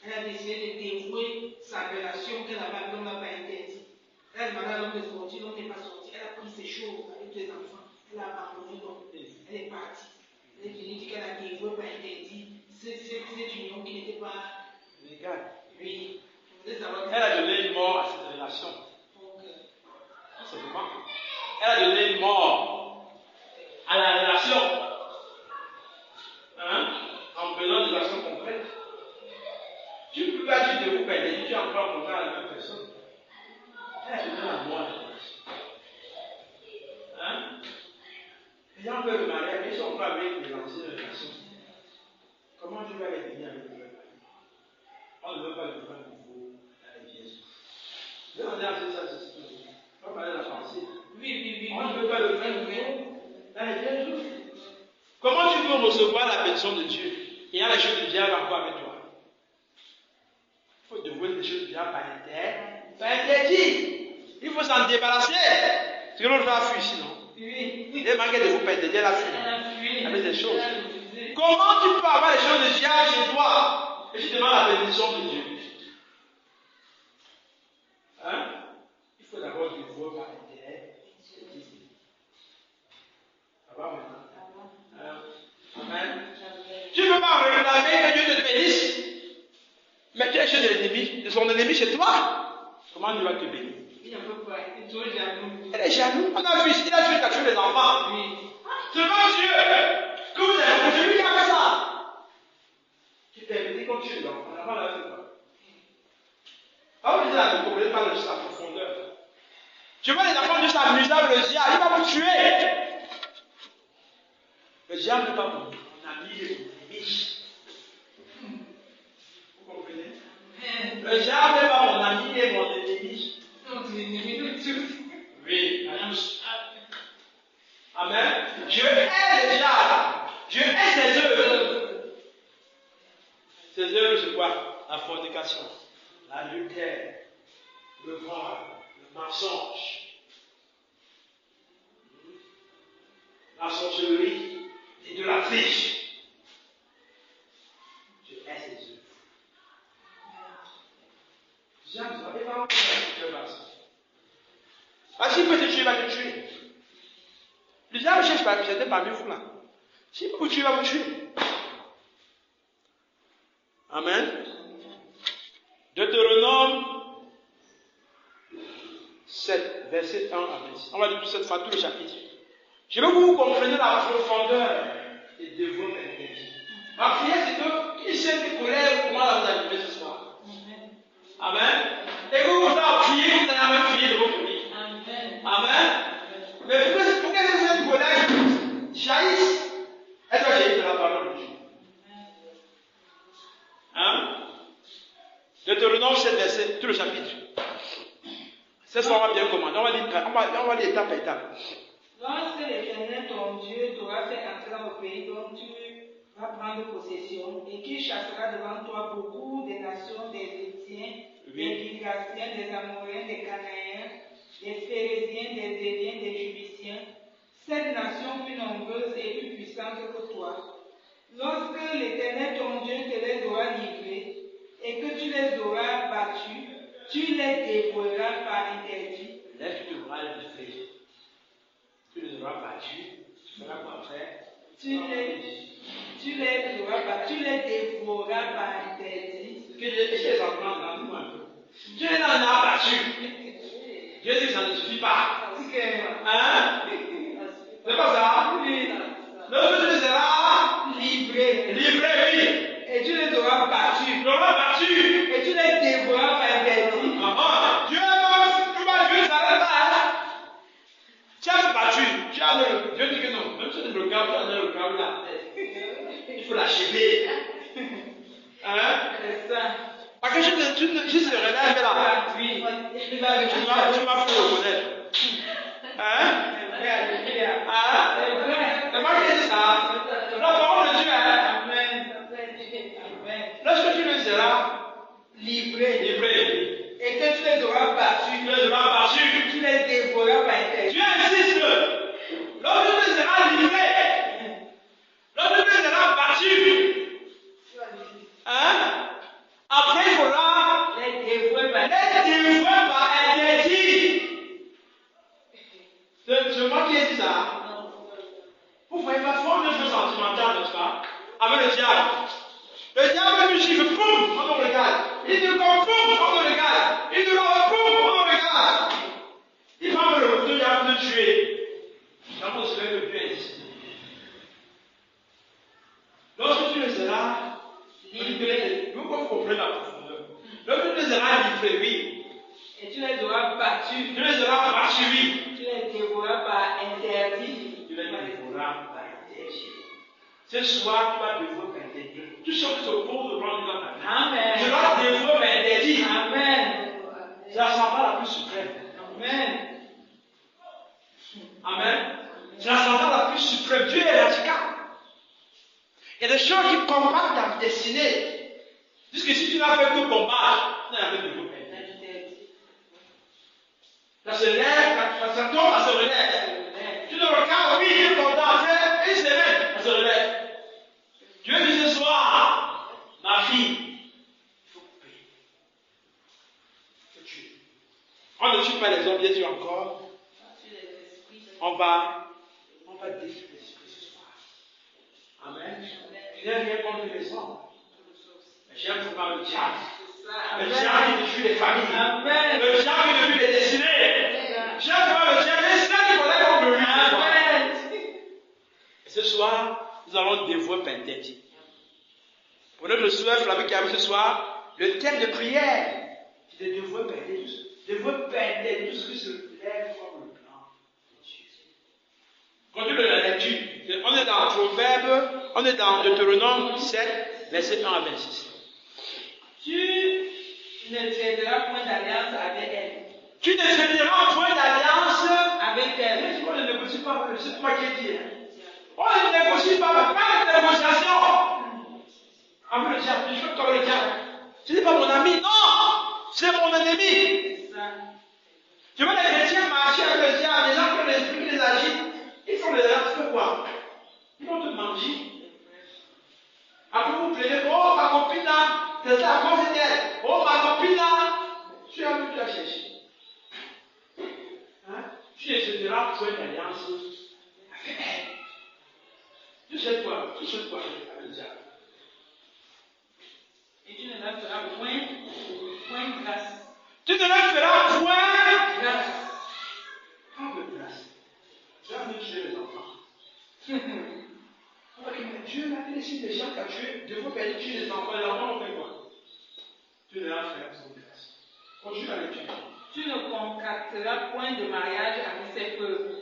B: Elle a décidé de dévouer sa relation qu'elle avait avec l'homme, n'a pas interdit. Elle a demandé à l'homme de sortir, l'homme n'est pas sorti. Elle a pris ses choses avec les enfants. Elle a abandonné l'homme. Elle est partie. Elle est venue dire qu'elle a dévoué par interdit cette union qui n'était pas
A: légale.
B: Oui.
A: Elle a donné une mort à cette relation. Simplement. Elle a donné une mort à la relation. En faisant des actions concrètes. Tu ne peux pas dire de vous perdre, tu es encore en contact avec la même personne. Elle a donné la mort à la relation. Les gens veulent le mariage, ils sont encore avec les anciennes relations. Comment tu vas les venir avec le nouvel mari? On ne veut pas le faire nouveau dans les vieilles. Je vais dire ça, c'est tout. On va parler de la pensée.
B: Oui.
A: On ne veut pas le faire nouveau dans les vieilles jours. Comment tu veux recevoir la bénédiction de Dieu et il y a les choses de diable encore avec toi? Il faut dévouer les choses de diable par interdit. Il faut s'en débarrasser. C'est que l'autre va fuir sinon. Il est manqué de vous perdre, elle a fui avec des choses. Comment tu peux avoir les choses de diable chez toi et tu demandes la bénédiction de Dieu? Il faut d'abord dévouer par intérêt. Ça va maintenant? Amen. Tu ne peux pas réclamer que Dieu te bénisse, mais tu es chez l'ennemi, de son ennemi chez toi. Comment il va te bénir?
B: Il ne peut pas. Trop jaloux.
A: Elle est jaloux. On a vu ici, il a tué les enfants.
B: Oui.
A: C'est pas Dieu que vous avez. C'est lui qui a fait ça. Qui permet qu'on tue les enfants. On n'a pas la fait quoi. Ah, vous dites la Bible, vous ne connaissez pas la profondeur. Tu vois les enfants juste amusés avec le diable, il va vous tuer. Le diable n'est pas mon ami et mon ennemi. Vous comprenez? Le diable n'est pas mon ami et mon ennemi.
B: Notre ennemi de tous.
A: Oui, amen. Je hais le diable. Je hais ses œuvres. Ses œuvres, c'est quoi? La fornication, l'adultère, le vol, le mensonge, la sorcellerie, l'idolâtrie. Je hais ses œuvres. Diable, vous n'avez pas envie de faire ça. Parce qu'il peut te tuer, il va te tuer. Le diable cherche pas, c'était parmi vous là. S'il peut vous tuer, il va vous tuer. Amen. Deutéronome 7, verset 1 à 26. On va lire cette fois tout le chapitre. Je veux que vous compreniez la profondeur de votre intérêt. Ma prière, c'est que qui sait tes colères, comment la vous animer ce soir. Amen. Et que vous allez prier, vous allez même prier de vos prières. Amen. Mais pour que cette colère jaillisse, elle doit jaillir de la parole de Dieu. Hein? Deutéronome 7, verset, tout le chapitre. C'est ça, on va bien commander. On va lire étape par étape.
B: Lorsque l'Éternel, ton Dieu, t'aura fait entrer dans le pays dont tu vas prendre possession, et qu'il chassera devant toi beaucoup des nations, des Hétiens, des Girgasiens, des Amoréens, des Cananéens, des Phérésiens, des Héviens, des Jubiciens, cette nation plus nombreuse et plus puissante que toi. Lorsque l'Éternel, ton Dieu, te les aura livrés, et que tu les auras battus, tu les dévoreras par interdit.
A: Là, tu devras les livrer. Tu les auras battus. Tu feras quoi faire?
B: Tu les auras battus, tu les dévoreras par interdit.
A: Que les enfants, dans un peu. Tu les en as battus. Dieu dit que ça ne suffit pas. Hein? C'est pas ça? Lorsque tu les auras livrés, oui.
B: Et tu les auras battus.
A: Tu l'auras battu.
B: Et tu les dévoreras par interdit.
A: Dieu s'arrête là. Tu as battu. Dieu dit que non. Même si tu le câble, tu as le câble là. Il faut l'achever. Hein?
B: C'est ça.
A: Parce que je se relève là.
B: Oui.
A: Tu m'as fait le connaître. Hein? Hein? C'est moi qui ai dit ça. La parole de Dieu.
B: Amen.
A: Lorsque tu le seras
B: Livré. Et que tu les auras battus. Tu les dévoreras par interdit.
A: Dieu insiste. Lorsque tu le seras livré, lorsque tu le seras battu, hein? Après il faudra
B: Les dévorer par
A: interdit. C'est moi qui ai dit ça. Vous voyez la forme de jeu sentimental, n'est-ce pas? Avec le diable. Le diable nous chiffre, poum, on nous regarde. Il nous comme poum, on nous regarde. Il nous rend poum, on nous regarde. Il va me le retour, il va me tuer. Dans mon souhait de Dieu existe. Lorsque tu le seras livré, vous comprenez la profondeur. Lorsque tu le seras livré, oui.
B: Et tu les auras battus.
A: Tu les auras battus, oui.
B: Tu les dévoreras par interdit.
A: Tu les dévoreras par interdit. Ce soir, tu vas dévorer par interdit. Tout ce qui s'oppose au plan de ta vie.
B: Amen.
A: Tu vas dévorer par interdit.
B: Amen.
A: C'est la sentence la plus suprême.
B: Amen.
A: Amen. C'est la sentence la plus suprême. Dieu est radical. Il y a des choses qui combattent ta destinée. Puisque si tu n'as fait que combattre, tu n'as rien de dévorer. Ça se lève, ça tombe, ça se relève. Tu le regardes, oui, il est content, fait une semaine, ça se relève. Dieu dit ce soir, ma fille, il faut couper. Il faut tuer. On ne tue pas les hommes, bien sûr encore. On va détruire l'esprit ce soir. Amen. Je n'ai rien contre les hommes. Mais j'aime vraiment le diable. Le diable qui détruit les familles.
B: Amen.
A: Le diable qui détruit les destinées. Chaque fois, le diable est seul pour aller au glorieux.
B: Amen.
A: Ce soir, nous allons dévouer Pentecôte. Pour notre soeur Flavie qui a vu ce soir, le thème de prière, c'est de dévouer Pentecôte. Dévouer Pentecôte, tout ce qui se lève comme le plan de Jésus. Continue la lecture. On est dans Proverbe, on est dans Deutéronome 7, verset 1 à 26.
B: Tu ne tiendras point d'alliance avec elle.
A: Tu ne tiendras point d'alliance
B: Avec elle.
A: On ne négocie pas, c'est toi qui es dit. On ne négocie pas, pas de négociation. Avec le diable, je fais comme le diable. Ce n'est pas mon ami, non, c'est mon ennemi. Tu vois les chrétiens marcher avec le diable, les gens qui ont l'esprit qui les agitent, ils sont les gens, tu fais quoi? Ils vont te manger. Après vous plaignez, oh ma copine là, c'est ça, à cause d'elle. Oh ma copine là, tu as vu, tu as cherché. Hein? Tu ne céderas point d'alliance avec elle. Tu sais quoi avec le diable.
B: Et tu ne leur feras point grâce.
A: Tu ne leur feras point
B: Grâce.
A: Pas de grâce. Tu vas venir tuer les enfants. Alors que Dieu m'a laissé des gens qui ont tué, de vous faire tuer les enfants. Les enfants ont fait quoi? Tu ne leur feras sans grâce. Continue à les tuer.
B: Tu ne contracteras point de mariage avec ces peuples.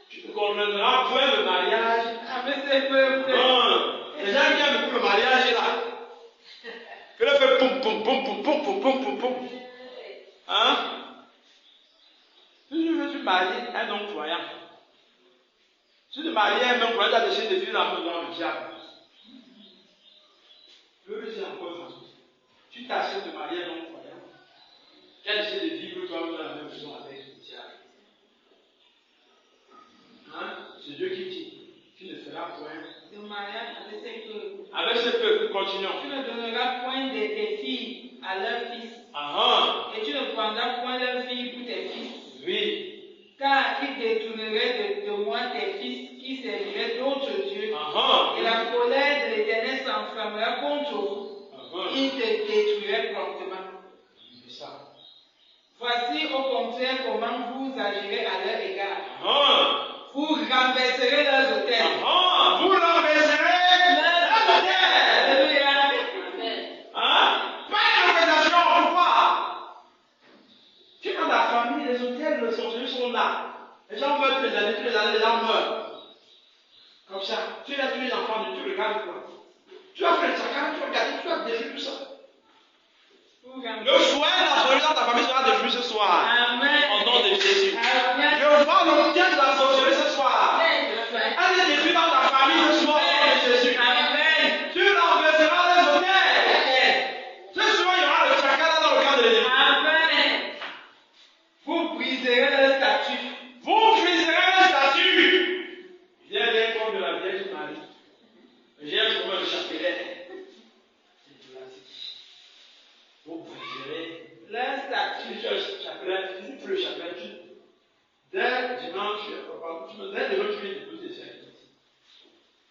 A: Tu ne contracteras point de mariage
B: Avec ces peuples.
A: Non. Les gens qui aiment beaucoup le mariage là. Que le fait poum poum poum poum poum poum poum poum poum. Hein? Si je veux te marier un homme croyant, si tu maries un homme croyant, tu as décidé de vivre dans le diable. Je veux dire encore une fois. Tu t'achètes de marier un homme croyant, tu as décidé de vivre toi-même dans la même maison avec le diable. Hein? C'est Dieu qui dit. Tu ne feras point
B: De mariage avec ces peuples.
A: avec ce peuple, continuons.
B: Tu ne donneras point de tes filles à leurs fils. Et tu ne prendras point leurs filles pour tes fils.
A: Oui.
B: Car ils détourneraient de moi tes fils qui serviraient d'autres dieux. Et la colère de l'Éternel s'enflammera contre vous. Il te détruirait promptement.
A: C'est ça.
B: Voici au contraire comment vous agirez à leur égard. Vous renverserez leurs autels.
A: Vous renverserez leurs autels.
B: Alléluia.
A: Pas de renversation, pourquoi? Tu dans ta famille, les autels sont là. Les gens meurent tous les années, les gens meurent. Comme ça. Tu as tous les enfants, tu regardes quoi? Tu as fait le saccage, tu as regardé, tu as détruit tout ça. Le foyer d'absolu dans ta famille sera détruit ce soir.
B: Amen.
A: Au nom de Jésus.
B: Amen.
A: Je vois le bien de la sorcellerie ce soir. Elle est détruite dans ta famille ce soir au nom de Jésus.
B: Amen.
A: Tu renverseras les hôtels. Ce soir, il y aura le chacal dans le camp de l'ennemi.
B: Amen. Vous briserez leur statut.
A: Vous briserez le statut. Viens bien comme de la Vierge Marie. J'ai trouvé le chapelet. C'est classique. Vous briserez
B: Leur statut.
A: le chapelet. Tu peux le chapelet. Dès dimanche, dès demain, tu viens de poser ça.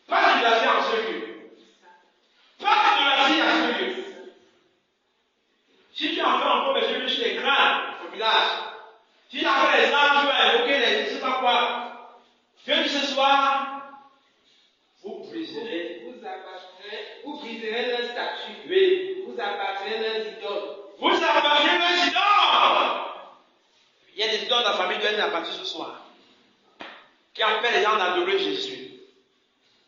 A: Pas de la vie en ce lieu. Pas de la vie en ce lieu. Si tu en fais encore, mais je vais chez les crânes au village. Si tu en fais les armes, tu vas invoquer les je ne sais pas quoi. Dieu dit ce soir, vous briserez.
B: Vous briserez leur statut.
A: Oui.
B: Vous abattrez leurs idoles.
A: Vous abattrez les idoles. Il y a des idoles dans la famille qui doivent être abattus ce soir. Qui appellent les gens d'adorer Jésus.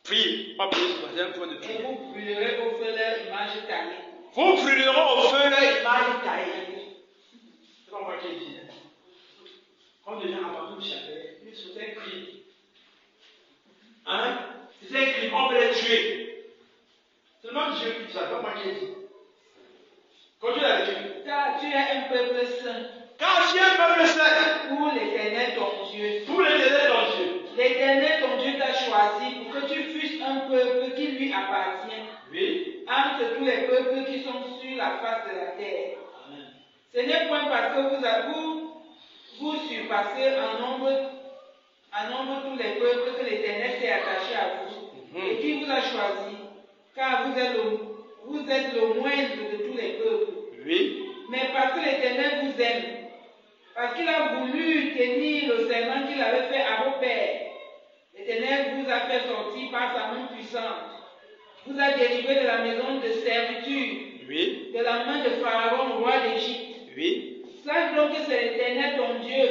A: Prie, pas prier ce matin, point de
B: Et
A: prière.
B: vous brûlerez au feu leur image taillée.
A: Vous brûlerez au feu leur image taillée. C'est pas moi qui ai dit. Quand les gens abandonnent le chapelet, ils sont un crime. Hein? C'est un crime, on peut les tuer. C'est le même Dieu qui dit ça, c'est pas moi qui ai dit. Continue la lecture.
B: Car tu es un peuple saint.
A: Car tu es un peuple saint.
B: Pour l'Éternel ton Dieu.
A: Pour l'Éternel ton Dieu.
B: L'Éternel ton Dieu t'a choisi pour que tu fusses un peuple qui lui appartient.
A: Oui.
B: Entre tous les peuples qui sont sur la face de la terre.
A: Amen.
B: Ce n'est point parce que vous surpassez en nombre tous les peuples que l'Éternel s'est attaché à vous et qui vous a choisi, car vous êtes le moindre de tous les peuples.
A: Oui.
B: Mais parce que l'Éternel vous aime, Parce qu'il a voulu tenir le serment qu'il avait fait à vos pères. L'Éternel vous a fait sortir par sa main puissante. Vous a délivré de la maison de servitude,
A: Oui.
B: de la main de Pharaon, roi d'Égypte.
A: Oui.
B: Sache donc que c'est l'Éternel ton Dieu,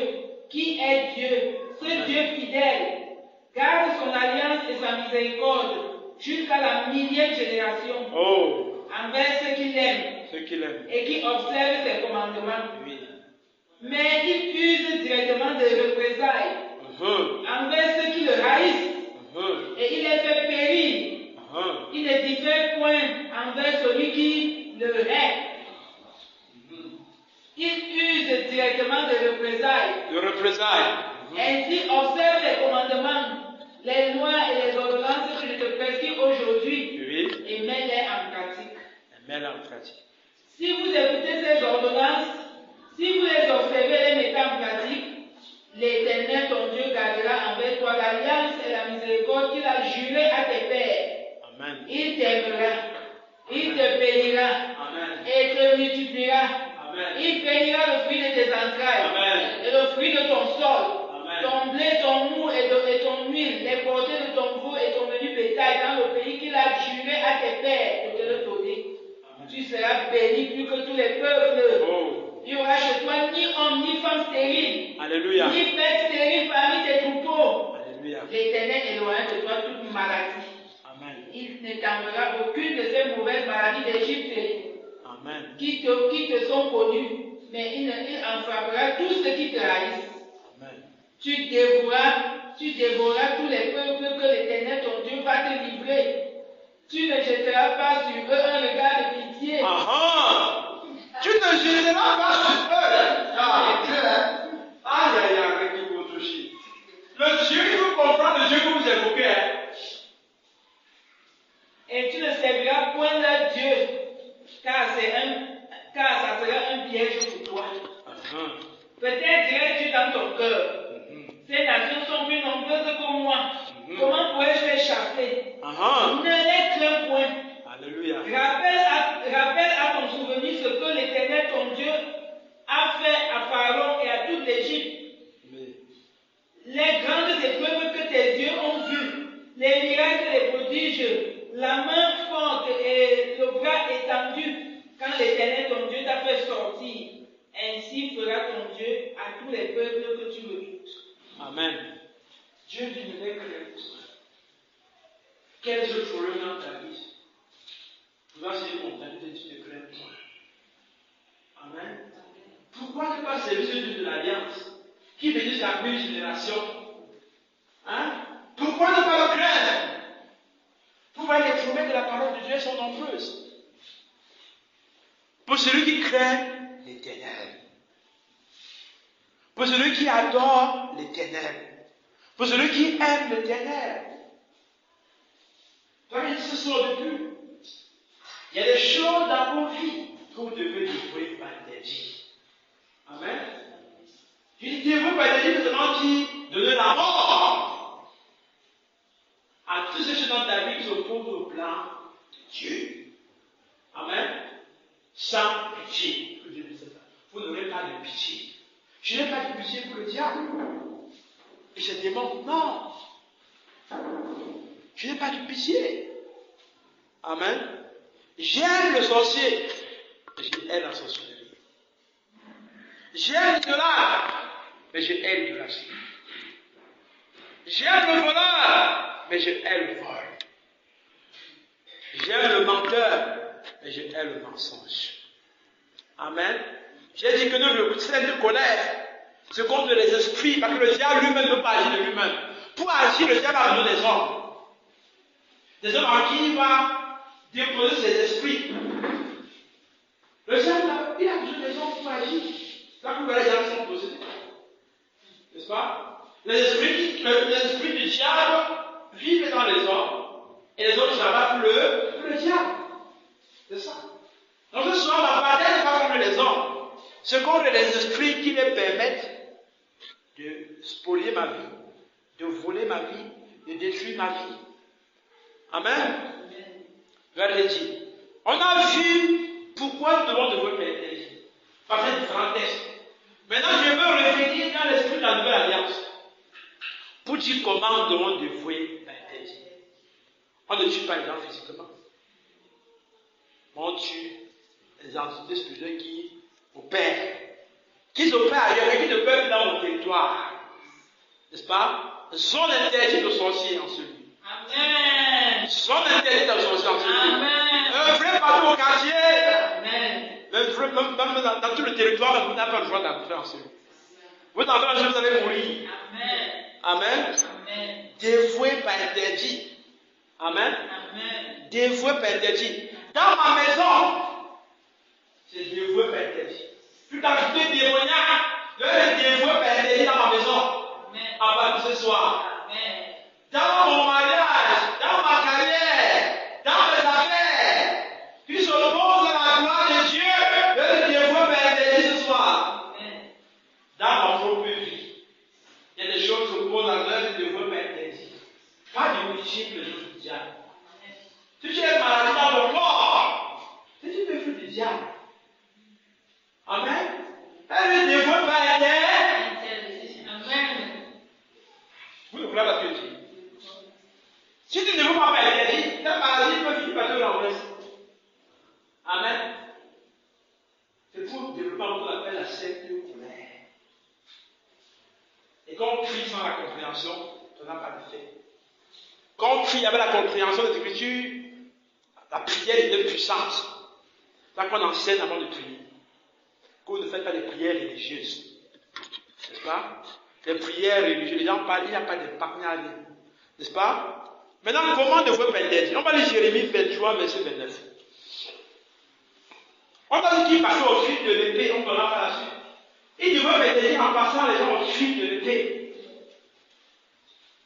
B: qui est Dieu, ce Dieu fidèle. Garde son alliance et sa miséricorde jusqu'à la millième génération envers ceux qui l'aiment et qui observent ses commandements.
A: Oui.
B: Mais il use directement des représailles envers ceux qui le haïssent et il les fait périr. Il ne diffère point envers celui qui le hait. Il use directement de représailles. Ainsi, observe les commandements, les lois et les ordonnances que je te prescris aujourd'hui et mets-les en pratique. Si vous écoutez ces ordonnances, si vous les observez et les mettez en pratique, l'Éternel ton Dieu gardera envers toi l'alliance et la miséricorde qu'il a juré à tes pères.
A: Amen.
B: Il t'aimera, il te bénira et te multipliera. Amen. Il bénira le fruit de tes entrailles. Amen. Et le fruit de ton sol. Amen. Ton blé, ton mou et ton huile, les portées de ton veau et ton menu bétail dans le pays qu'il a juré à tes pères de te le donner. Amen. Tu seras béni plus que tous les peuples. Il n'y aura chez toi ni homme ni femme stérile.
A: Alléluia.
B: Ni bête stérile parmi tes troupeaux.
A: Alléluia.
B: L'Éternel éloigne de toi toute maladie. Il ne t'enverra aucune de ces mauvaises maladies d'Égypte qui te sont connues, mais il en frappera tous ceux qui te haïssent. Amen. Tu dévoreras tous les peuples que l'Éternel ton Dieu va te livrer. Tu ne jetteras pas sur eux un regard de pitié.
A: Tu ne jetteras pas sur eux. Le Dieu qui vous comprend, le Dieu que vous évoquez.
B: Et tu ne serviras point leur Dieu, car ça sera un piège pour toi. Peut-être dirais-tu dans ton cœur, ces nations sont plus nombreuses que moi. Comment pourrais-je les chasser? Ne les crains point.
A: Alléluia.
B: Rappelle à ton souvenir ce que l'Éternel ton Dieu a fait à Pharaon et à toute l'Égypte. Les grandes épreuves que tes yeux ont vues, les miracles et les prodiges, la main forte et le bras étendu, quand l'Éternel ton Dieu t'a fait sortir, ainsi fera ton Dieu à tous les peuples que tu redoutes.
A: Amen.
B: Dieu dit ne les crains pas.
A: Quels autres problèmes dans ta vie? Tu vas essayer mon ami de tu ne crains pas. Amen. Pourquoi ne pas servir ce Dieu de l'Alliance qui bénit la première génération? Pourquoi ne pas le craindre? Vous voyez, les promesses de la parole de Dieu sont nombreuses. Pour celui qui craint l'Éternel, pour celui qui adore l'Éternel, pour celui qui aime l'Éternel. Comme ce sont au début, il y a des choses dans vos vies que vous devez dévouer par l'énergie. Amen. Je dis dévouer par l'énergie, c'est seulement qui donne la mort à tous ces choses dans ta vie qui s'opposent au plan de Dieu. Amen. Sans pitié. Vous n'aurez pas de pitié. Je n'ai pas de pitié pour le diable. Et ses démons. Non. Je n'ai pas de pitié. Amen. J'aime le sorcier. Mais je hais la sorcellerie. J'aime l'idolâtre. Mais je hais l'idolâtrie. J'aime le voleur. Mais je hais le vol. J'aime le menteur. Mais je hais le mensonge. Amen. J'ai dit que notre scène de colère, c'est contre les esprits, parce que le diable lui-même ne peut pas agir de lui-même. Pour agir, le diable a besoin des hommes. Des hommes en qui il va déposer ses esprits. Le diable, il a besoin des hommes pour agir. Là, vous voyez, les gens sont possédés. N'est-ce pas? Les esprits du diable vivent dans les hommes, et les hommes travaillent pour le diable. C'est ça. Donc ce soir, la bataille n'est pas contre les hommes. C'est contre les esprits qui les permettent de spolier ma vie, de voler ma vie, de détruire ma vie. Amen. Regardez dit. On a vu pourquoi nous devons développer l'énergie. Par ces différents textes. Maintenant, je veux revenir dans l'esprit de la nouvelle alliance pour dire comment nous devons dévouer l'interdit. On ne tue pas les gens physiquement. On tue les entités spirituelles qui opèrent. Qui opèrent ailleurs et qui ne peuvent pas dans mon territoire. N'est-ce pas? Zone interdite aux sorciers en celui.
B: Amen.
A: Zone interdite aux sorciers en celui.
B: Amen.
A: Œuvrez partout au quartier.
B: Amen.
A: Même dans tout le territoire, vous n'avez pas le droit d'entrer en celui. Vous entrez en celui, vous allez mourir.
B: Amen.
A: Amen.
B: Amen.
A: Dévoué par interdit. Amen.
B: Amen.
A: Dévoué par interdit. Dans ma maison, c'est dévoué par interdit. Tout ajouter démoniaque, je vais le dévouer par interdit dans ma maison.
B: Amen.
A: À partir de ce soir.
B: Amen.
A: Dans mon mariage, dans ma carrière, dans mes affaires, qui s'opposent à la gloire de Dieu, je vais le dévouer par interdit ce soir.
B: Amen.
A: Dans ma propre vie, il y a des choses qui s'opposent à l'heure de dévouer par interdit. Pas de witching le jour du diable. Si tu es maladie dans ton corps, c'est une œuvre du diable. Amen. Elle ne dévoue pas interdit.
B: Amen.
A: Vous ne voulez pas ce que je dis. Si tu ne dévoues pas interdit, ta maladie peut finir par te renverser. Amen. C'est pour développer ce qu'on appelle la sainte colère. Et quand on crie sans la compréhension, ça n'a pas d'effet. Quand on crie avec la compréhension des Écritures, la prière est puissante. C'est ça qu'on enseigne avant de prier. Que vous ne faites pas des prières religieuses. N'est-ce pas? Les prières religieuses, les gens parlent, il n'y a pas d'impact, il n'y a rien. N'est-ce pas? Maintenant, comment dévouer par interdit? On va lire Jérémie 23, verset 29. On va dire qu'il passait au fil de l'épée, on verra par la suite. Il dévouait par interdit en passant les gens au fil de l'épée.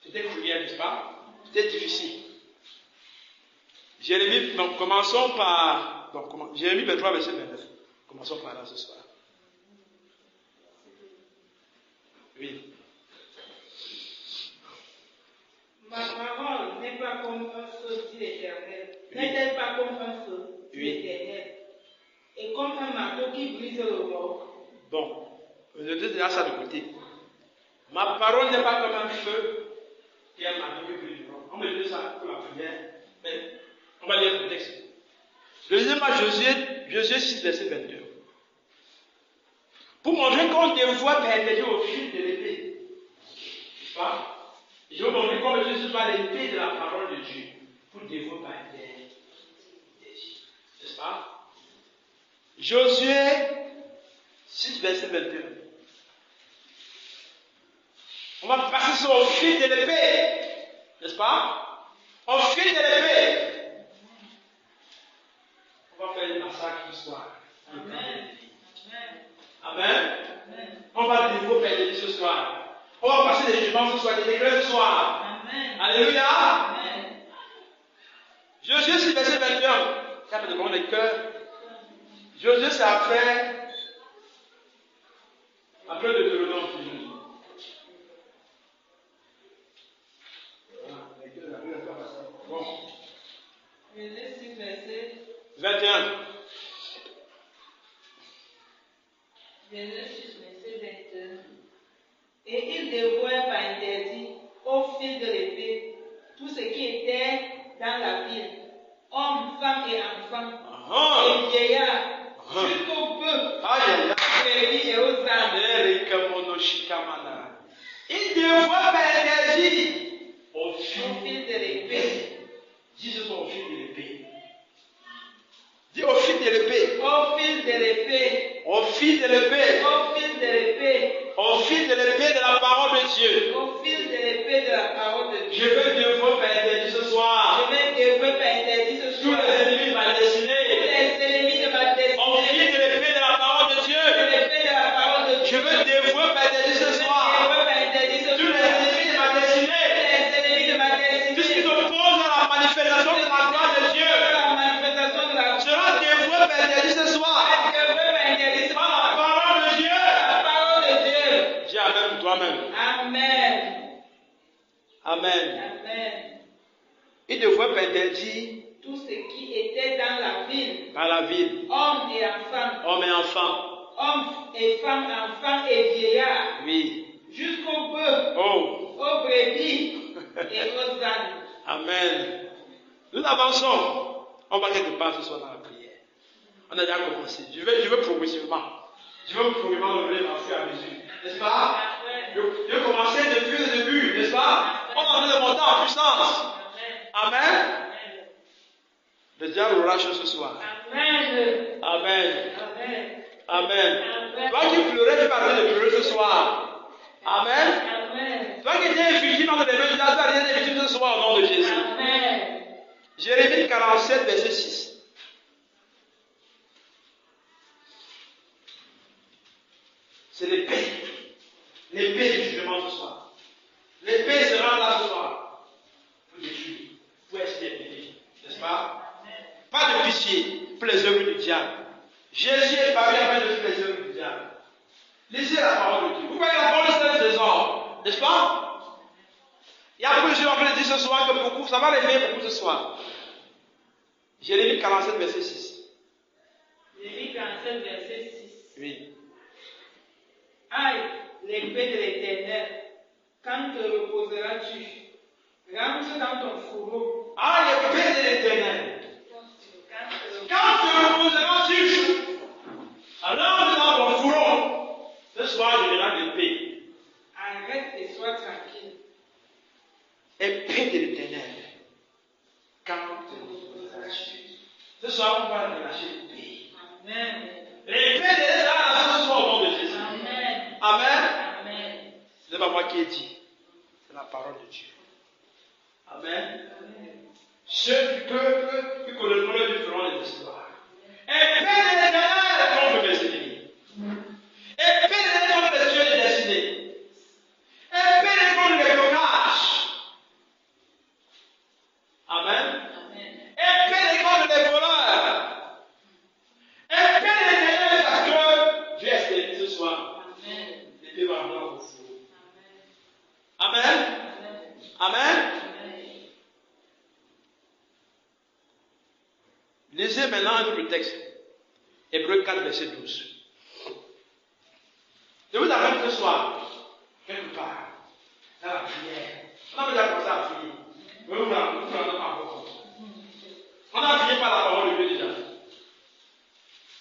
A: C'était cruel, n'est-ce pas? C'était difficile. Jérémie, donc commençons par. Donc, Jérémie 23, verset 29. Commençons par là ce soir. Oui.
B: Ma parole n'est pas comme un feu, dit l'Éternel. N'est-elle pas comme un feu, dit l'Éternel. Et comme un marteau qui brise le roc.
A: Bon, je vais déjà ça de côté. Ma parole n'est pas comme un feu qui est un marteau qui brise le roc. On me dit ça pour la prière, mais on va lire le texte. Deuxièmement, Josué 6, verset 22. Pour montrer qu'on dévoie par interdit au fil de l'épée. N'est-ce pas? Je vais montrer comment Jésus va l'épée de la parole de Dieu pour dévouer par interdit. N'est-ce pas? Josué 6, verset 21. On va passer sur au fil de l'épée. N'est-ce pas? Au fil de l'épée. On va faire une massacre ce soir.
B: Amen.
A: Amen. On va dévouer par interdit ce soir. On va passer des jugements ce soir, des décrets ce soir.
B: Amen.
A: Alléluia.
B: Amen.
A: Josué 6, verset 21. Ça me demande le cœur. Josué, c'est après le Deutéronome. Bon.
B: Josué 6, verset
A: 21.
B: Josué 6, verset 21. Et il dévouait par interdit au fil de l'épée tout ce qui était dans la ville, hommes, femmes et enfants, et vieillards, jusqu'aux bœufs, aux brebis et aux ânes.
A: Il dévoie par interdit au
B: fil de l'épée.
A: Dis ce soir au fil de l'épée. Dis au fil de l'épée.
B: Au fil de l'épée.
A: Au fil de l'épée.
B: Au fil de l'épée.
A: Au fil de l'épée de la parole de Dieu.
B: Au fil de l'épée de la parole de Dieu.
A: Je veux dévouer par interdit ce soir.
B: Je vais dévouer par interdit ce soir.
A: Tous les ennemis de ma destinée.
B: Tous les ennemis de ma destinée.
A: Au fil de l'épée de la parole de Dieu.
B: De l'épée de la parole de Dieu.
A: Je veux dévouer par interdit ce soir.
B: Dévouer par interdit ce soir.
A: Tous les ennemis de ma destinée.
B: Tous les ennemis de ma destinée.
A: Tout ce qui s'oppose à la manifestation de la gloire de Dieu.
B: La manifestation de la
A: Sera dévoué par interdit ce soir.
B: Dévouer par interdit ce
A: Par
B: soir.
A: la parole de Dieu.
B: La parole de Dieu.
A: Dis Amen pour toi-même.
B: Amen.
A: Amen.
B: Amen.
A: Il dévoie par interdit
B: Tout ce qui était dans la ville,
A: par la ville,
B: hommes et enfants,
A: hommes et enfants,
B: hommes et femmes, enfants et vieillards,
A: Oui.
B: jusqu'aux bœufs,
A: Oh.
B: aux brebis et aux ânes.
A: Amen. Nous avançons. On va quelque part ce soir dans la prière. On a déjà commencé. Je veux progressivement. Je veux progressivement lever ma foi à mesure. N'est-ce pas? Je veux commencer depuis le début. N'est-ce pas? On a envie de monter en puissance. Amen. Le diable aura chaud ce soir.
B: Amen.
A: Amen.
B: Amen.
A: Amen.
B: Amen.
A: Toi qui pleurais, tu vas arrêter de pleurer ce soir. Amen.
B: Amen.
A: Toi qui étais victime entre les mains du diable, tu vas arrêter d'être victime ce soir au nom de Jésus.
B: Amen.
A: Jérémie 47, verset 6. C'est l'épée. L'épée du jugement ce soir. L'épée sera là ce soir. Pour détruire, pour exterminer. N'est-ce pas? Pas de pitié pour les œuvres du diable. Jésus est parlé afin de faire les œuvres du diable. Lisez la parole de Dieu. Vous voyez la parole c'est des hommes. N'est-ce pas? Il y a beaucoup de choses en train de dire ce soir que beaucoup, ça va réveiller beaucoup ce soir. Jérémie 47, verset 6.
B: Jérémie 47, verset 6.
A: Oui.
B: Aïe, l'épée de l'Éternel, quand te reposeras-tu? Rentre dans ton fourreau.
A: Ah, l'épée de l'Éternel. Quand te reposeras-tu? Alors, dans ton fourreau. Ce soir, je verrai l'épée.
B: Arrête et sois tranquille.
A: Épée de l'Éternel. Quand te reposeras-tu? Ce soir, on va relâcher l'épée.
B: Amen.
A: L'épée de l'Éternel sera ce soir au nom de Jésus.
B: Amen.
A: Amen.
B: Amen.
A: Ce n'est pas moi qui ai dit. C'est la parole de Dieu. Amen. Ceux du peuple qui connaîtront le Dieu feront les histoires. Épée de l'Éternel contre mes ennemis. Épée de l'Éternel contre les cieux destinés. Épée de l'Éternel contre les blocages. Amen. Épée de l'Éternel contre les voleurs. Épée de l'Éternel parce que Dieu est béni ce soir. L'épée va avoir au four. Amen. Amen. Lisez maintenant un autre texte. Hébreux 4, verset 12. Je vous amène ce soir, quelque part, dans la prière. On a déjà commencé à prier. Vous vous rendez pas compte. On a prié par la parole de Dieu déjà.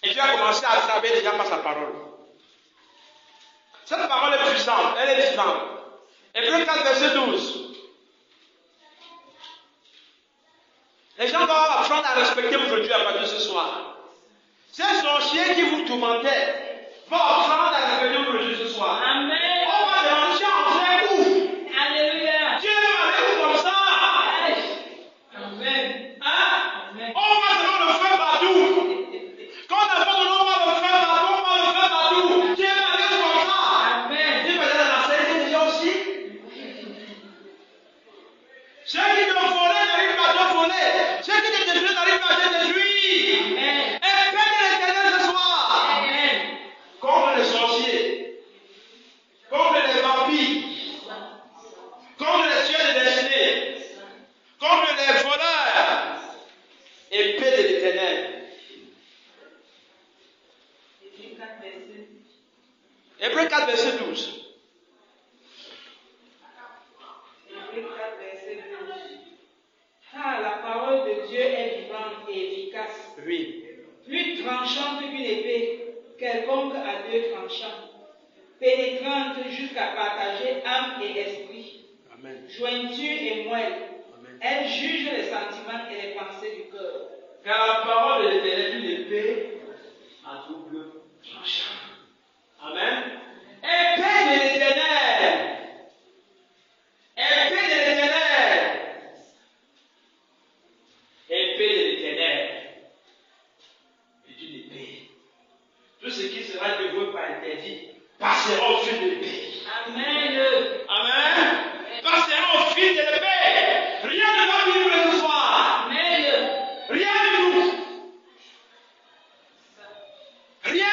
A: Et Dieu a commencé à travailler déjà par sa parole. Cette parole est puissante, elle est vivante. Hébreux 4, verset 12. Les gens doivent apprendre à respecter votre Dieu à partir de ce soir. Ces sorciers qui vous tourmentaient vont apprendre à respecter votre Dieu ce soir.
B: Amen.
A: On va demander si on fait où?
B: Alléluia.
A: Dieu va aller où comme ça?
B: Amen.
A: Hein?
B: Amen.
A: On va se donner le feu partout. Quand on a fait on va le feu partout, on va le feu partout. Dieu va aller où comme ça?
B: Amen.
A: Dieu va aller dans la sainteté déjà aussi. Ceux qui te volaient n'arrivent pas à te voler. Ceux qui te détruisent n'arrivent pas à te détruire.
B: Amen.
A: Épée de l'Éternel ce soir.
B: Amen.
A: Contre les sorciers. Contre les vampires. Contre les cieux destinés. Contre les voleurs. Épée de l'Éternel. Hébreux 4, verset 12.
B: Ah, la parole de Dieu est vivante et efficace,
A: Oui.
B: plus tranchante qu'une épée, quelconque à deux tranchants, pénétrante jusqu'à partager âme et esprit,
A: Amen.
B: jointure et moelle.
A: Amen.
B: Elle juge les sentiments et les pensées du cœur.
A: Car la parole de l'Éternel est une épée à double tranchant. Amen. Épée de l'Éternel. Épée de l'Éternel. Épée de l'Éternel. C'est une épée. Tout ce qui sera dévoué par interdit passera au fil de l'épée.
B: Amen.
A: Amen. Passera au fil de l'épée. Rien ne va vivre ce soir.
B: Amen.
A: Rien du tout. Rien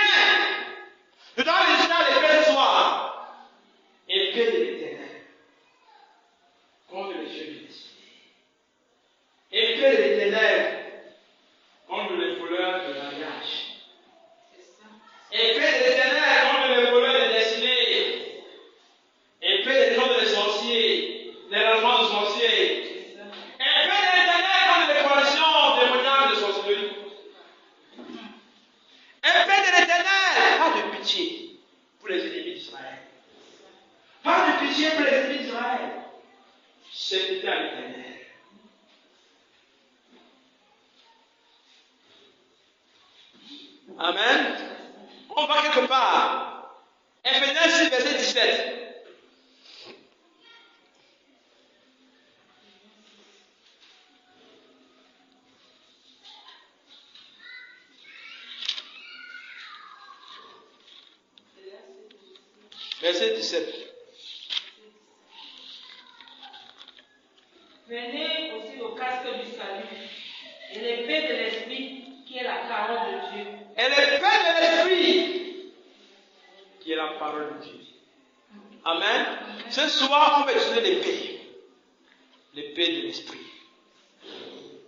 A: fidélité à l'Éternel. Amen. On va quelque part. Éphésiens 6, verset 17. Verset 17.
B: Venez aussi au casque du salut et l'épée de l'esprit qui est la parole de Dieu.
A: Et l'épée de l'esprit qui est la parole de Dieu. Amen. Ce soir, on va utiliser l'épée. L'épée de l'esprit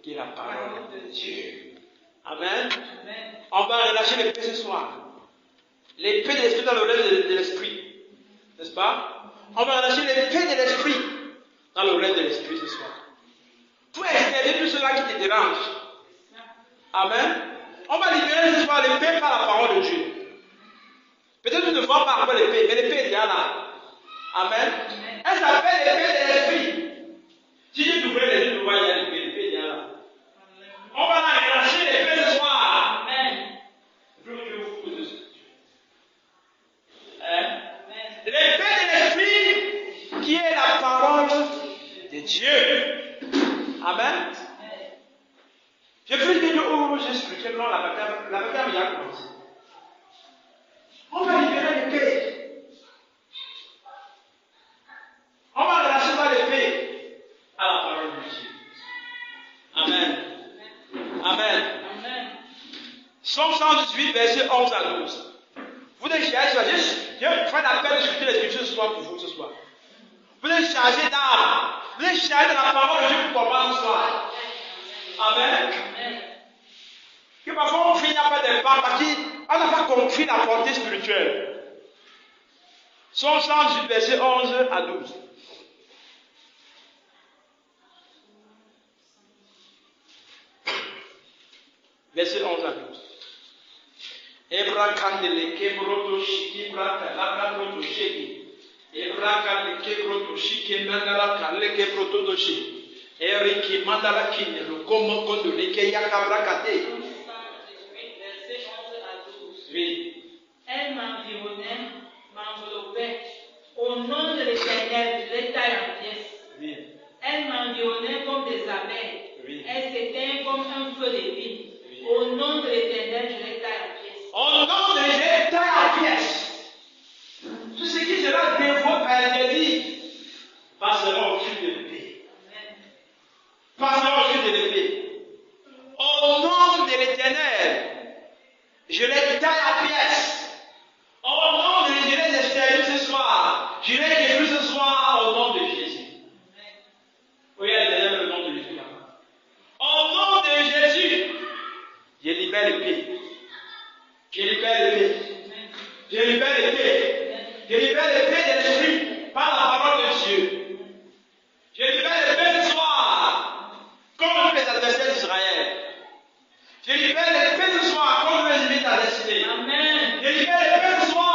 A: qui est la parole de Dieu. Amen.
B: Amen.
A: On va relâcher l'épée ce soir. L'épée de l'esprit dans le règne de l'esprit. N'est-ce pas? On va relâcher l'épée de l'esprit dans le règne de l'esprit ce soir. Pour exterminer tout cela qui te dérange. Amen. On va libérer ce soir l'épée par la parole de Dieu. Peut-être que tu ne vois pas encore l'épée, mais l'épée est déjà là. Amen. Elle s'appelle l'épée de l'esprit. Si Dieu t'ouvre les yeux, tu vois, il y a l'épée est déjà là. On va la relâcher l'épée ce soir.
B: Amen.
A: Je veux que vous vous dessus. L'épée de l'esprit qui est la parole de Dieu. Amen. Je prie que Dieu ouvre vos yeux spirituellement la bataille a commencé. On va libérer l'épée. On va relâcher par l'épée à la parole de Dieu. Amen. Amen.
B: Amen.
A: Psaume 118, verset 11 à 12. Vous devez charger, je prends la peine de discuter les scriptures ce soir pour vous ce soir. Vous devez charger d'âme. Vous devez charger de la parole de Dieu pour comprendre ce soir. Amen. Que parfois on prie, il n'y a pas d'impact parce qu'on n'a pas compris la portée spirituelle. Psaume 118, verset 11 à 12. Verset 11 à 12. Ebra kandele kebroto shiki braka lakabroto sheki. Ebra kandele kebroto shiki mandala kandele kebroto doshi. Eriki mandala kine lukomo kondo leke yakabra kate. Oui.
B: Elle m'environnait, m'enveloppait. Au nom de l'Éternel, je les taille en pièces.
A: Oui.
B: Elle m'environnait comme des abeilles.
A: Oui.
B: Elle s'éteint comme un feu d'épine. Oui. Au nom de l'Éternel, je les taille en pièces.
A: Au nom de l'Éternel, taille en pièces. Tout ce qui sera dévot à l'interdit passera au cul de l'épée. Passera au cul de l'épée. Au nom de l'Éternel, je les taille en pièces. Au nom de l'Éternel, j'espère ce soir. Je les détruis ce soir au nom de Jésus. Oui, l'Éternel, le nom de Jésus. Au nom de Jésus, je libère l'épée. Je libère l'épée. Je libère l'épée. Je libère l'épée de l'esprit par la parole de Dieu. Je libère l'épée ce soir contre les adversaires d'Israël. Je libère l'épée ce soir contre les ennemis de la destinée.
B: Amen.
A: Je libère l'épée ce soir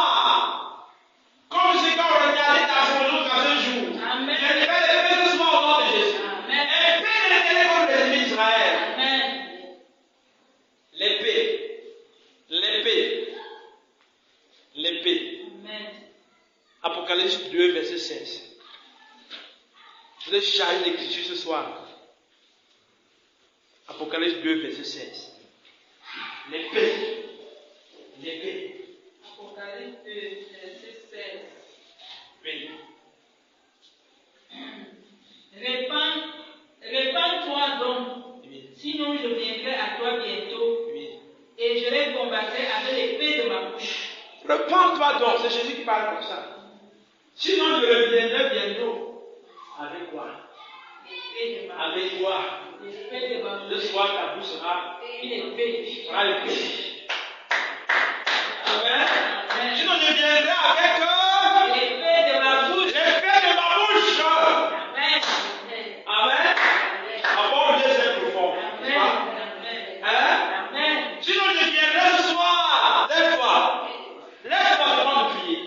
A: comme c'est quand on regardait ta photo dans ce jour.
B: Amen.
A: Je libère l'épée ce soir au nom de Jésus.
B: Amen.
A: Épée de l'Éternel contre les ennemis d'Israël.
B: Amen.
A: L'épée. L'épée. L'épée.
B: Amen.
A: Apocalypse 2, verset 16. Je vais charger l'écriture ce soir. Apocalypse 2, verset 16. L'épée. L'épée.
B: Apocalypse 2, verset 16.
A: Oui.
B: Répands-toi donc,
A: Oui.
B: sinon je viendrai à toi bientôt,
A: Oui.
B: et je les combattrai avec l'épée de ma bouche.
A: Repends-toi donc, c'est Jésus qui parle comme ça. Sinon, je reviendrai bientôt. Avec quoi?
B: L'épée de ma bouche.
A: Avec quoi?
B: L'épée de ma
A: Ce
B: bouche.
A: soir, ta bouche sera
B: Une épée.
A: l'épée. Amen.
B: Amen.
A: Sinon, je viendrai avec
B: L'épée de ma bouche.
A: l'épée de ma bouche.
B: Amen.
A: Amen. Avant, Dieu c'est profond.
B: Amen.
A: N'est-ce pas?
B: Amen.
A: Hein?
B: Amen.
A: Sinon, je viendrai ce soir. Lève-toi. Lève-toi devant le prier.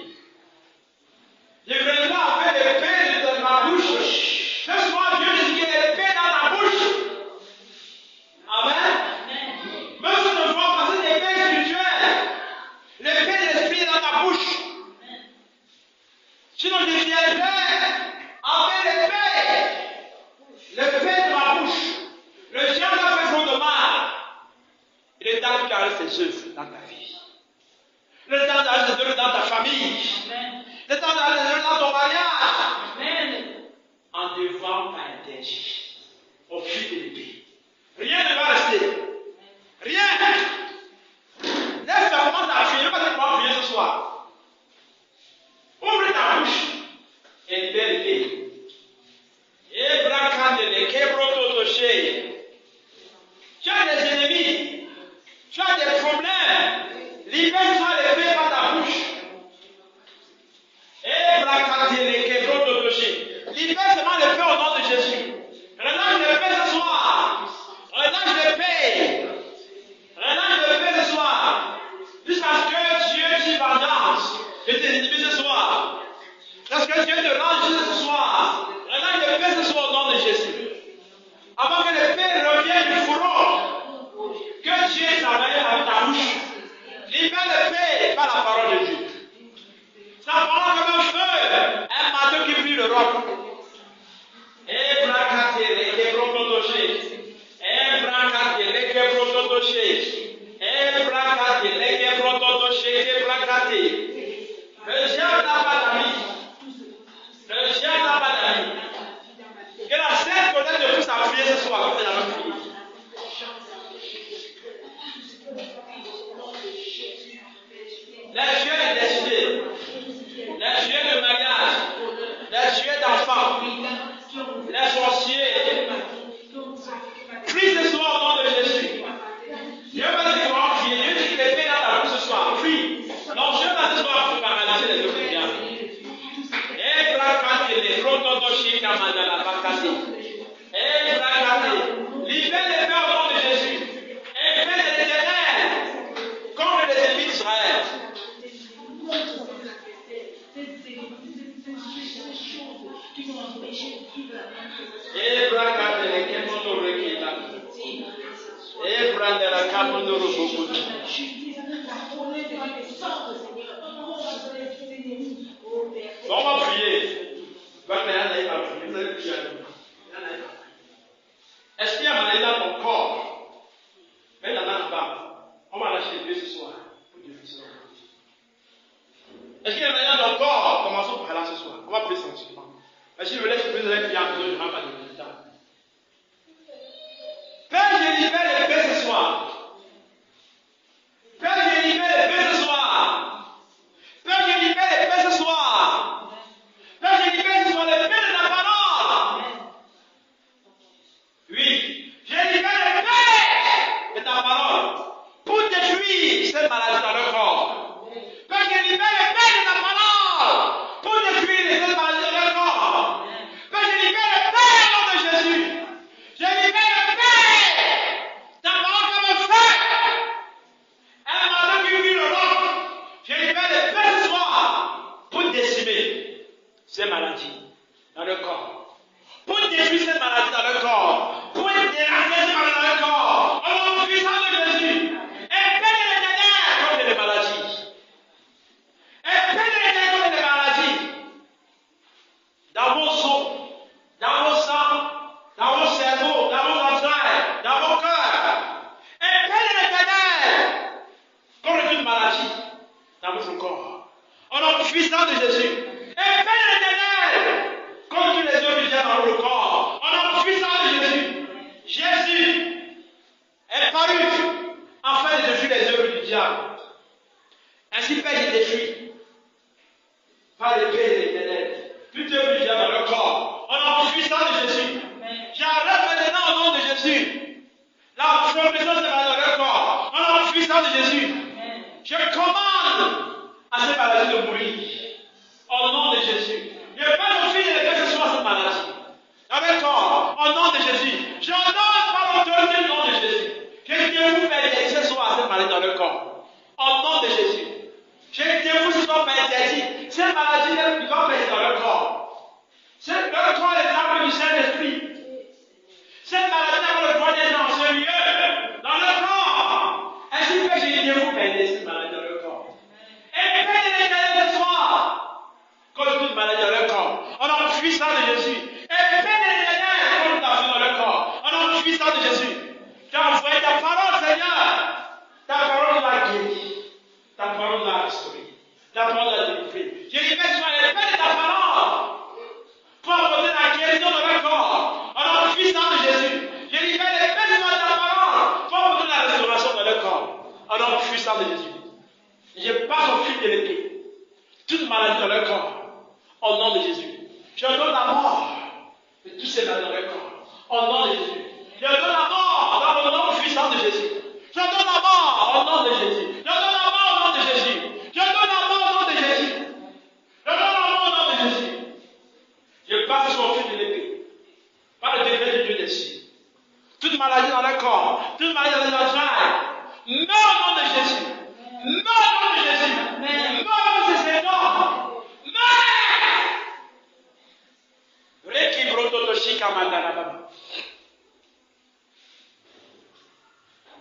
A: Je viendrai avec l'épée de ma bouche. Ce soir, Dieu des œuvres dans ta vie. Le temps d'aller des œuvres dans ta famille. Le temps d'aller des œuvres dans ton mariage. En devant ta interdit. Au fil de l'épée. Rien ne va rester. Rien. Laisse ta commence à prier. Pas que tu vas prier ce soir. Ouvre ta bouche. Et libère l'épée. Et bracandele, kebrototoché. Tu as des ennemis. Tu as des problèmes. Libère-toi l'épée par ta bouche. Et bracandele, kebrototoché. Libère seulement l'épée au nom de Jésus. Relâche l'épée ce soir. Relâche l'épée. Relâche l'épée ce soir. Jusqu'à ce que Dieu t'y vengeance de tes ennemis ce soir. Jusqu'à ce que Dieu te rende juste ce soir. Relâche l'épée ce soir au nom de Jésus. Avant que l'épée revienne du fourreau, que Dieu travaille avec ta bouche. Libère l'épée par la parole de Dieu. Sa parole comme un feu, un marteau qui brûle le roc. Et bracate, les prototochés. Et bracate, les prototochés. Et bracate, les prototochés, et bracate. Le diable n'a pas d'amis. Le diable n'a pas d'amis. Que la Sainte Colette te pousse à prier ce soir, comme c'est la même fille. Les dieux de destinée, les dieux de mariage, les dieux d'enfants, les sorciers. Prie ce soir au nom de Jésus. Dieu va te voir prier. Dieu dit que l'épée dans ta bouche ce soir. Prie. Non, Dieu va ce soir pour paralyser les autres diables. Et bracate, les prototochés, kamandala, bakate. Et bracate. Libère l'épée au nom de Jésus. Épée de l'Éternel contre les ennemis d'Israël. Et bracate, les kemono rekita. Et brandela kamono robokutu. On va prier. Vous allez prier. Est-ce qu'il y a maladie dans ton corps? Mets la main bas. On va lâcher les pieds ce soir. Est-ce qu'il y a maladie dans ton corps? Commençons par là ce soir. On va prier sensiblement. Mais si je me laisse prier, vous allez prier en deux, je ne vais pas de résultat. Père, je libère l'épée ce soir. Père, je libère l'épée ce soir. Père, je libère l'épée ce soir. Père, je libère ce soir l'épée de ta parole. Oui, je libère l'épée de ta parole pour détruire cette maladie dans le corps. Père, je libère l'épée de ta parole pour détruire cette maladie dans le corps. Père, je libère l'épée au nom de Jésus. Je libère l'épée. Ta parole comme un feu. Un marteau qui brûle le roc. Je libère l'épée ce soir pour décimer ces maladies dans le corps. Pour détruire ces maladies dans le corps. Pour déranger ces maladies dans le corps. Au nom puissant de Jésus. Épée de l'Éternel contre les maladies. Épée de l'Éternel contre les maladies. Dans vos os, dans vos sangs, dans vos cerveaux, dans vos entrailles, dans vos cœurs. Épée de l'Éternel contre une maladie dans votre corps. Au nom puissant de Jésus. Épée de l'Éternel contre les œuvres du diable dans votre corps. Au nom puissant de Jésus. Jésus est paru afin de détruire les œuvres du diable. Ainsi, Père, il détruit par l'épée de l'Éternel toute œuvre du diable dans le corps. Au nom puissant de Jésus. J'arrête maintenant au nom de Jésus la progression de dans le corps. Au nom puissant de Jésus. Je commande à ces maladies de mourir. Au nom de Jésus. Je ne vais pas mon fils de l'épée ce soir cette maladie. Dans le corps. Au nom de Jésus. Je donne par l'autorité du nom de Jésus. Que Dieu vous fait ce soir cette maladie dans le corps. Au nom de Jésus. Je dévoue ce soir par interdit. Cette maladie ne va pas être dans le corps. C'est le corps des âmes du Saint-Esprit. Cette maladie n'a pas le droit d'être dans ce lieu. Dans le corps. Ainsi que j'ai dévoué cette maladie dans le corps. Et faites de l'Éternel ce soir. nom puissant de Jésus. Je passe au fil de l'épée. Toute maladie dans leur corps. Au nom de Jésus. Je donne la mort de tous ces maladies dans leur corps. Au nom de Jésus. Je donne la mort dans le nom puissant de Jésus. Je donne la mort au nom de Jésus. Je donne la mort au nom de Jésus. Je donne la mort au nom de Jésus. Je donne la mort au nom de Jésus. Je passe au fil de l'épée. Par le décret de Dieu des cieux. Toute maladie dans le corps, toute maladie dans les entrailles. Non au nom de Jésus. Non au nom de Jésus. Non au nom de ses noms. Non. Reki broto toshika mandana baba.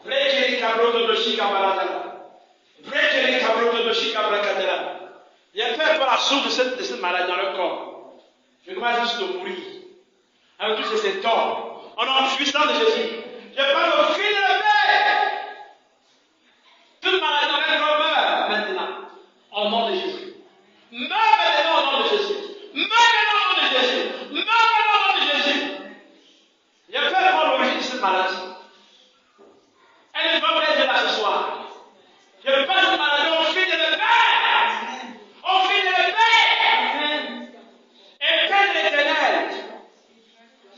A: Reki kabroto toshika baladala. Reki kabroto toshika brakadela. Il y a peur par la source de cette maladie dans le corps. Je commence juste à mourir. Avec tous ces symptômes. Au nom puissant de Jésus. Je parle au fil de l'épée. Toute maladie dans le corps meurt maintenant. Au nom de Jésus. Meurs maintenant au nom de Jésus. Meurs maintenant au nom de Jésus. Meurs maintenant au nom de Jésus. Je vais prendre l'origine de cette maladie. Elle ne va pas être là ce soir. Je passe cette maladie au fil de l'épée. Au fil de l'épée. Épée de l'Éternel.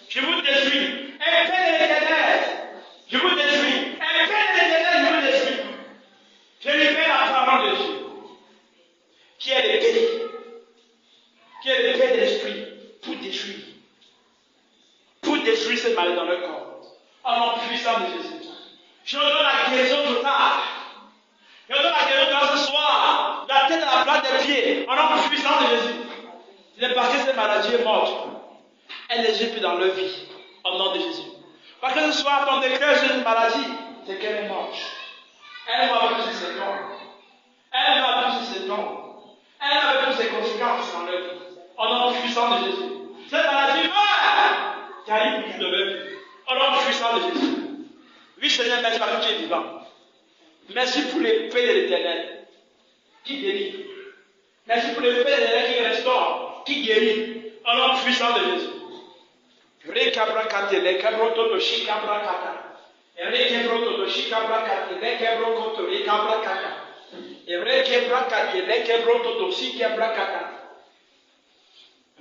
A: Je vous détruis. Épée de l'Éternel. Je vous détruis. Épée de l'Éternel, je vous détruis. Je libère la parole de Dieu. Qui est l'épée? Qui est l'épée de l'esprit pour détruire. Pour détruire cette maladie dans le corps. Au nom puissant de Jésus. Je donne la guérison totale. Je donne la guérison totale ce soir. La tête à la plate des pieds. Au nom puissant de Jésus. C'est parce que cette maladie est morte. Elle n'est plus dans leur vie. Au nom de Jésus. Parce que ce soir, ton décret sur une maladie, c'est qu'elle est morte. Elle va plus sur ses noms. Elle va plus sur ses noms. Elle va plus ses conséquences dans leur vie. Au nom puissant de Jésus. Cette maladie meurt. Car il bouge de leur vie. Au nom puissant de Jésus. Oui, Seigneur, merci parce que tu es vivant. Merci pour l'épée de l'Éternel qui guérit. Merci pour l'épée de l'Éternel qui restaure, qui guérit. Au nom puissant de Jésus. Rekabrakate, lekabroto to shikabrakata. Rekabroto to shikabrakate, lekabroto rekabrakata. Rekabrakate, lekabroto to shikabrakata.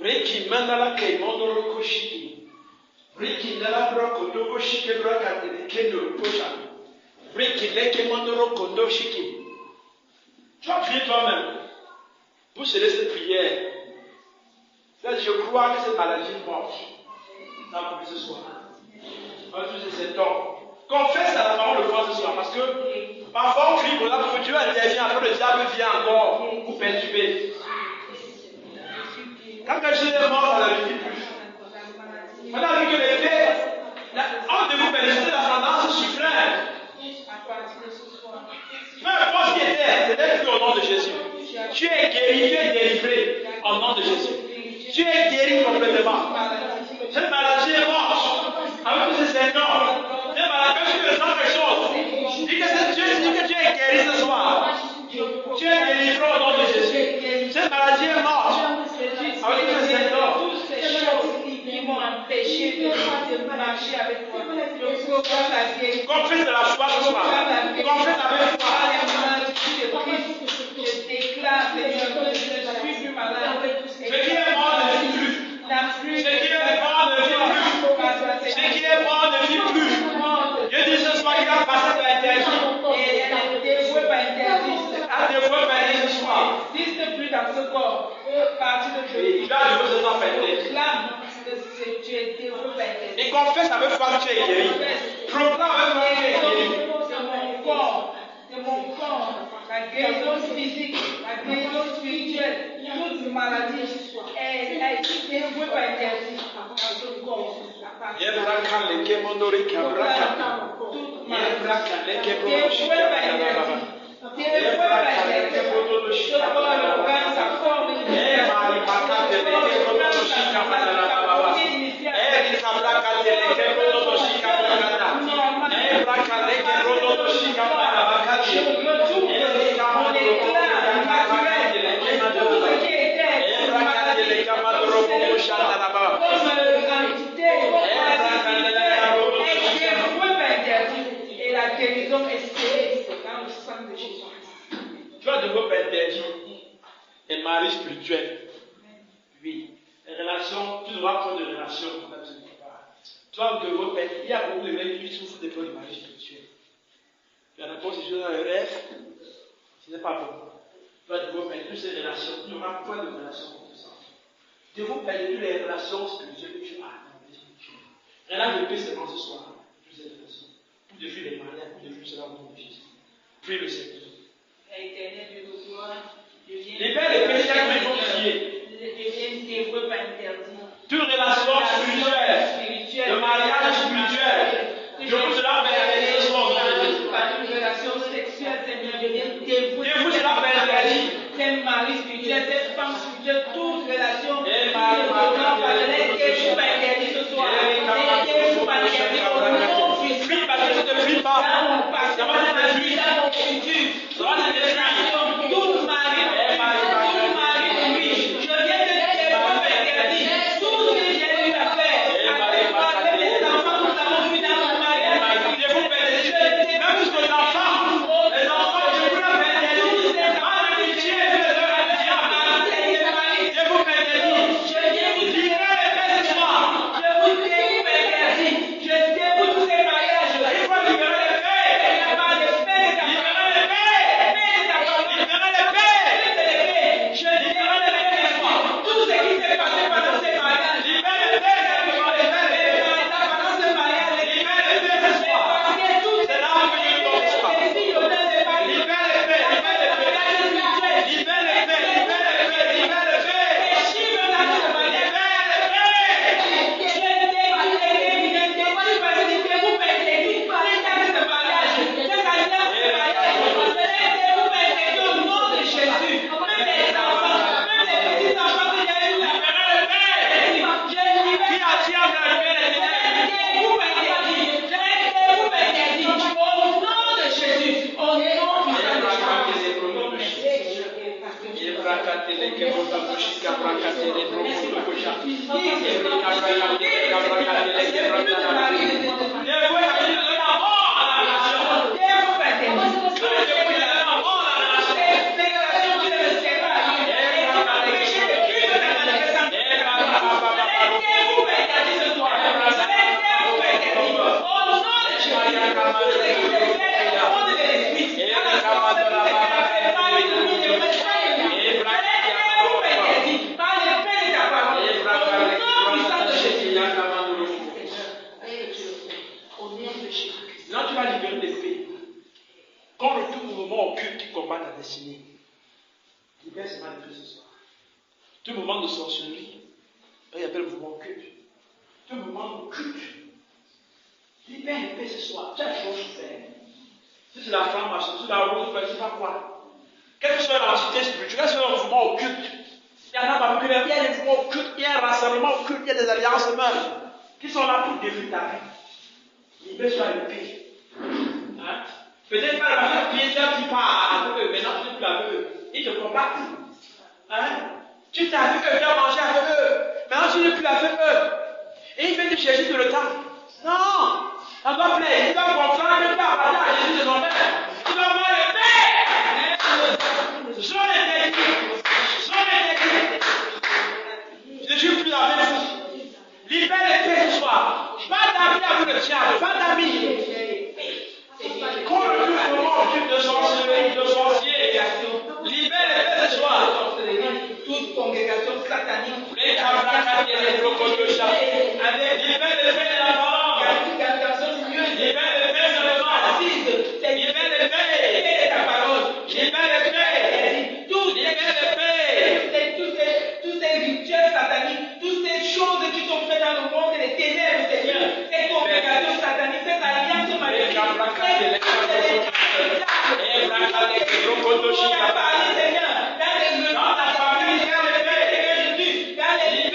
A: Reki mandala ke mondoro koshiki. Reki ndala broko to koshike brakate, lekendo kosha. Reki leke mondoro kondo shiki. Tu vas prier toi-même pour sceller cette prière. Je crois que cette maladie est morte. Dans le ce soir. Dans tous ces symptômes. Confesse à la parole de foi ce soir. Parce que parfois on crie pour là que Dieu intervient. Après le diable vient encore pour perturber. Quand Jésus est mort, ça ne vit plus. On a vu que l'épée, en de vous pénétrer l'ascendance suprême. Peu importe ce qui était, c'était plus au nom de Jésus. Tu es guéri, tu es délivré au nom de Jésus. Tu es guéri complètement. Cette maladie est morte. Avec tous ces symptômes. Cette maladie, quand tu ressens quelque chose, dis que tu es guéri ce soir. Tu es délivré au nom de Jésus. Cette maladie est morte. Avec tous ces symptômes.
B: Toutes ces choses qui m'ont empêché de marcher avec toi. Je proclame la guérison.
A: Confesse de la foi ce soir. Confesse avec foi.
B: Je déclare que je ne suis plus malade.
A: Ce qui est mort ne vit plus. Ce qui est mort ne vit plus. Ce qui est mort ne vit plus. Je dis ce soir qu'il a passé de l'interdit.
B: Et elle est dévouée par interdit.
A: À dévouer par ce soir.
B: N'existe plus dans ce corps. Partie de
A: Et tu as dévoué ce soir par interdit.
B: Proclame que tu es dévouée par interdit.
A: Et confesse avec foi que tu es guéri. Proclame avec foi que tu es guéri.
B: De mon corps, la guérison physique, la guérison spirituelle, toute maladie, elle a été dévouée par interdit dans ce corps.
A: Yebraka leke mondori kabraka. Yebraka leke brodo shika. Yebraka leke brodo shika. Mari bakate leke brodo shika baba. Kabraka leke brodo shika baba. Yebraka leke brodo shika baba. Et la guérison est scellée dans le sang de vos interdits est mari spirituel. Oui. Les relations, tu dois prendre des relations. Toi, de vos pères, il y a beaucoup de gens qui souffrent des problèmes de mari spirituel. La réponse est dans le rêve. Ce n'est pas bon. Toi, de vos pères, toutes ces relations, il n'y aura point de relations comme ça. De vos pères, toutes les relations spirituelles que tu as dans les spirituelles. Rien de plus seulement ce soir. Toutes ces relations. Pour devenir les mariages, pour devenir cela au nom de Jésus. Prie le Seigneur.
B: Éternel Dieu de gloire,
A: libère les péchés qui vont prier. Toute relation spirituelle, le mariage spirituel, je vous cela interdit ce soir.
B: Toute relation sexuelle, Seigneur,
A: je vous cela interdit.
B: C'est mari spirituel, cette femme spirituelle, toute relation.
A: Et
B: ce soir.
A: Prie parce que tu ne pries pas. Ça va te détruire. Ça va te détruire.
B: Tout mari, oui. Je viens de te interdire. Tout ce que j'ai eu à faire. Avec mes enfants, nous avons vu dans mon mariage.
A: Même sur les enfants, je vous l'avais interdit. Je vous interdis. Libère les pères ce soir.
B: Je vous interdis. Je dévoue tous ces mariages.
A: Il faut libérer les pères. Libérer les pères. Libérer les pères.
B: Je libère les pères ce soir. Tout ce qui s'est passé pendant ces mariages.
A: Libère les pères.
B: Pendant ce mariage.
A: Libère les pères ce soir. C'est là où je tombe ce soir. Libère les pères. Libère les pères. Libère les pères. Libère les pères. Libère les pères. Là, tu vas libérer l'esprit. Contre tout mouvement occulte qui combat ta destinée. Libère ce mal de ce soir. Tout mouvement de sorcellerie, il appelle le mouvement occulte. Tout mouvement occulte. Libère l'esprit ce soir. Tu as trop souffert. Si c'est la femme, si c'est la rose, tu ne sais pas quoi. Quelle que soit l'entité spirituelle, quel que soit le mouvement occulte, il y a des mouvements occultes, il y a un rassemblement occulte, il y a des alliances même qui sont là pour détruire ta vie. Libère sur l'esprit. Hein? Peut-être pas la pied, tu pars avec eux, maintenant tu n'es plus avec eux. Ils te combattent. Hein? Tu t'es avec eux, viens manger avec eux. Maintenant tu n'es plus avec eux. Et ils viennent te chercher tout le temps. Non! Ça doit plaire. Tu dois comprendre que tu as parlé à Jésus de ton père. Tu dois voir le père. Je l'ai dit. Je ne suis plus avec vous. Libère les paix ce soir. Pas d'amis avec le diable. Pas d'amis. Contre tout mouvement de sorcellerie, de sorciers. Libère les paix ce soir.
B: Toute congrégation satanique.
A: Les cabracas et les blocotochas. Libère les paix de la parole. Libère les paix de la parole. Libère les paix de la parole. Libère les paix. Libère les paix.
B: Tous ces rituels sataniques, toutes ces choses qui sont faites dans le monde des ténèbres, Seigneur, ces congrégations sataniques, cette alliance maléfique, tu as parlé, Seigneur, dans les menus, dans la famille, dans les pères, Jésus, dans les